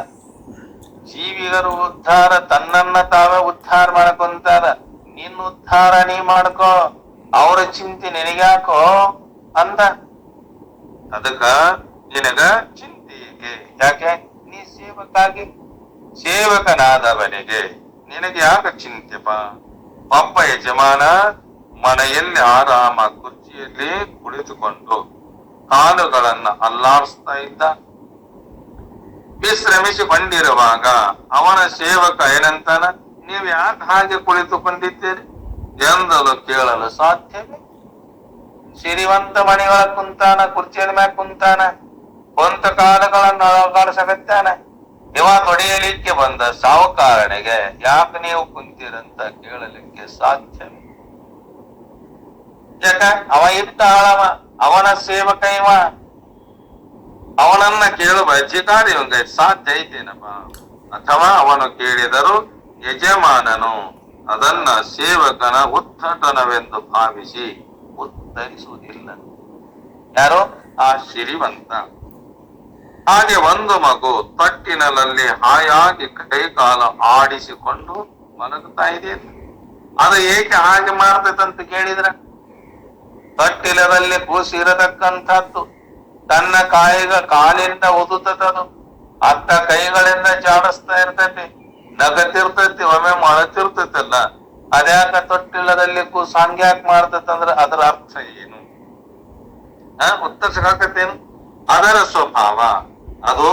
ಜೀವಿಗರು ಉದ್ಧಾರ ತನ್ನನ್ನ ತಾವೇ ಉದ್ಧಾರ ಮಾಡ್ಕೊಂತಾರ. ನಿನ್ನ ಉದ್ಧಾರ ನೀ ಮಾಡ್ಕೋ, ಅವರ ಚಿಂತೆ ನಿನಗ್ಯಾಕೋ ಅಂದ. ಅದಕ್ಕ ನಿನಗ ಚಿಂತೆ ಯಾಕೆ? ನೀ ಸೇವಕನಾದವನಿಗೆ ನಿನಗೆ ಯಾಕ ಚಿಂತೆಪ? ಒಬ್ಬ ಯಜಮಾನ ಮನೆಯಲ್ಲಿ ಆರಾಮ ಕುರ್ಚಿಯಲ್ಲಿ ಕುಳಿತುಕೊಂಡು ಕಾಲುಗಳನ್ನ ಅಲ್ಲಾಡಿಸ್ತಾ ಇದ್ದ. ವಿಶ್ರಮಿಸಿಕೊಂಡಿರುವಾಗ ಅವನ ಸೇವಕ ಏನಂತಾನ, ನೀವು ಯಾಕೆ ಹಾಗೆ ಕುಳಿತುಕೊಂಡಿದ್ದೀರಿ ಎಂದಲು ಕೇಳಲು ಸಾಧ್ಯವೇ? ಸಿರಿವಂತ ಮನೆಗಳ ಕುಂತಾನ, ಕುರ್ಚಿಯ ಮ್ಯಾಗ ಕುಂತಾನ, ಕೊಂತ ಕಾಲುಗಳನ್ನು ಅಲುಗಾಡಿಸಕತ್ತಾನ. ಇವ ತೊಡೆಯಲಿಕ್ಕೆ ಬಂದ ಸಾಹುಕಾರನಿಗೆ ಯಾಕೆ ನೀವು ಕುಂತೀರಂತ ಕೇಳಲಿಕ್ಕೆ ಸಾಧ್ಯವೇ? ಯಾಕ? ಅವ ಇದ್ದ ಆಳವ, ಅವನ ಸೇವಕ ಇವ. ಅವನನ್ನ ಕೇಳುವ ಅಧಿಕಾರಿ ಇವಂಗ ಸಾಧ್ಯ ಐತೇನಪ್ಪ? ಅಥವಾ ಅವನು ಕೇಳಿದರೂ ಯಜಮಾನನು ಅದನ್ನ ಸೇವಕನ ಉದ್ಧಟನವೆಂದು ಭಾವಿಸಿ ಉತ್ತರಿಸುವುದಿಲ್ಲ. ಯಾರೋ ಆ ಸಿರಿವಂತ. ಹಾಗೆ ಒಂದು ಮಗು ತೊಟ್ಟಿನಲ್ಲಿ ಹಾಯಾಗಿ ಕೈಕಾಲ ಆಡಿಸಿಕೊಂಡು ಮಲಗುತ್ತಾ ಇದೆ. ಅದು ಏಕೆ ಹಾಗೆ ಮಾಡ್ತೈತಂತ ಕೇಳಿದ್ರ ತೊಟ್ಟಿಲದಲ್ಲಿ ಕೂಸಿರತಕ್ಕಂಥದ್ದು ತನ್ನ ಕಾಲಿಂದ ಉದುತದದು, ಅತ್ತ ಕೈಗಳಿಂದ ಜಾಡಿಸ್ತಾ ಇರ್ತೈತಿ, ನಗತಿರ್ತೈತಿ, ಒಮ್ಮೆ ಅಳತಿರ್ತೈತಲ್ಲ. ಅದ್ಯಾಕ ತೊಟ್ಟಿಲ್ಲದಲ್ಲಿ ಕೂಸು ಹಂಗ್ಯಾಕ್ ಮಾಡ್ತೈತಂದ್ರ ಅದರ ಅರ್ಥ ಏನು? ಉತ್ತರಿಸಕತ್ತೇನು? ಅದರ ಸ್ವಭಾವ ಅದು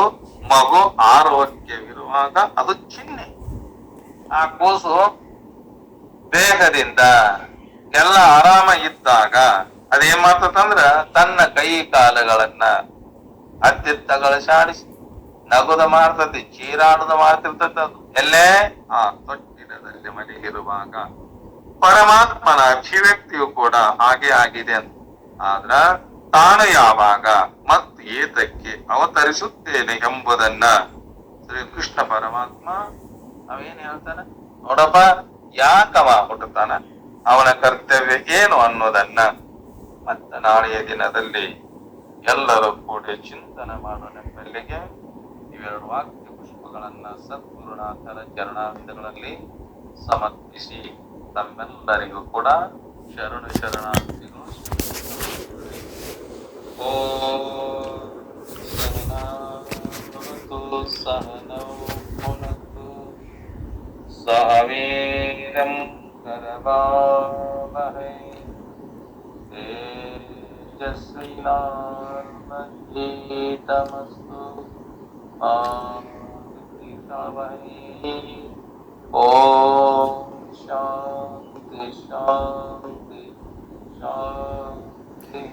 ಮಗು ಆರೋಗ್ಯವಿರುವಾಗ ಅದು ಚಿಹ್ನೆ. ಆ ಕೂಸು ದೇಹದಿಂದ ಎಲ್ಲ ಆರಾಮ ಇದ್ದಾಗ ಅದೇನ್ ಮಾಡ್ತಂದ್ರ ತನ್ನ ಕೈ ಕಾಲುಗಳನ್ನ ಅತ್ತಿತ್ತಗಳಿಸಾಡಿಸಿ ನಗುದ ಮಾಡ್ತತಿ, ಚೀರಾಡುದ ಮಾಡ್ತಿರ್ತದ. ಅದು ಎಲ್ಲೇ ಆ ತೊಟ್ಟಿಲದಲ್ಲಿ ಮಲಗಿರುವಾಗ ಪರಮಾತ್ಮನ ಅಭಿವ್ಯಕ್ತಿಯು ಕೂಡ ಹಾಗೆ ಆಗಿದೆ ಅಂತ. ಆದ್ರ ತಾನು ಯಾವಾಗ ಮತ್ತು ಏತಕ್ಕೆ ಅವತರಿಸುತ್ತೇನೆ ಎಂಬುದನ್ನ ಶ್ರೀಕೃಷ್ಣ ಪರಮಾತ್ಮ ಅವೇನ್ ಹೇಳ್ತಾನ ನೋಡಪ್ಪ, ಯಾಕವ ಹುಟ್ಟುತ್ತಾನ, ಅವನ ಕರ್ತವ್ಯ ಏನು ಅನ್ನೋದನ್ನ ಮತ್ತ ನಾಳೆಯ ದಿನದಲ್ಲಿ ಎಲ್ಲರೂ ಕೂಡ ಚಿಂತನೆ ಮಾಡೋಣೆಂಬಲ್ಲಿಗೆ ಇವೆರಡು ವಾಕ್ಯ ಪುಷ್ಪಗಳನ್ನ ಸದ್ಗುರುನಾಥರ ಚರಣಾರ್ಥಗಳಲ್ಲಿ ಸಮರ್ಪಿಸಿ ತಮ್ಮೆಲ್ಲರಿಗೂ ಕೂಡ ಶರಣು ಶರಣಾರ್ಥಿಗಳು. ಓಂ ಸಹನೌ ಭುನಕ್ತು ಸಹ ವೀರ್ಯಂ ಕರವಾವಹೈ ತೇಜಸ್ವಿನಾವಧೀತಮಸ್ತು ಮಾ ವಿದ್ವಿಷಾವಹೈ. ಓಂ ಶಾಂತಿ ಶಾಂತಿ ಶಾಂತಿ.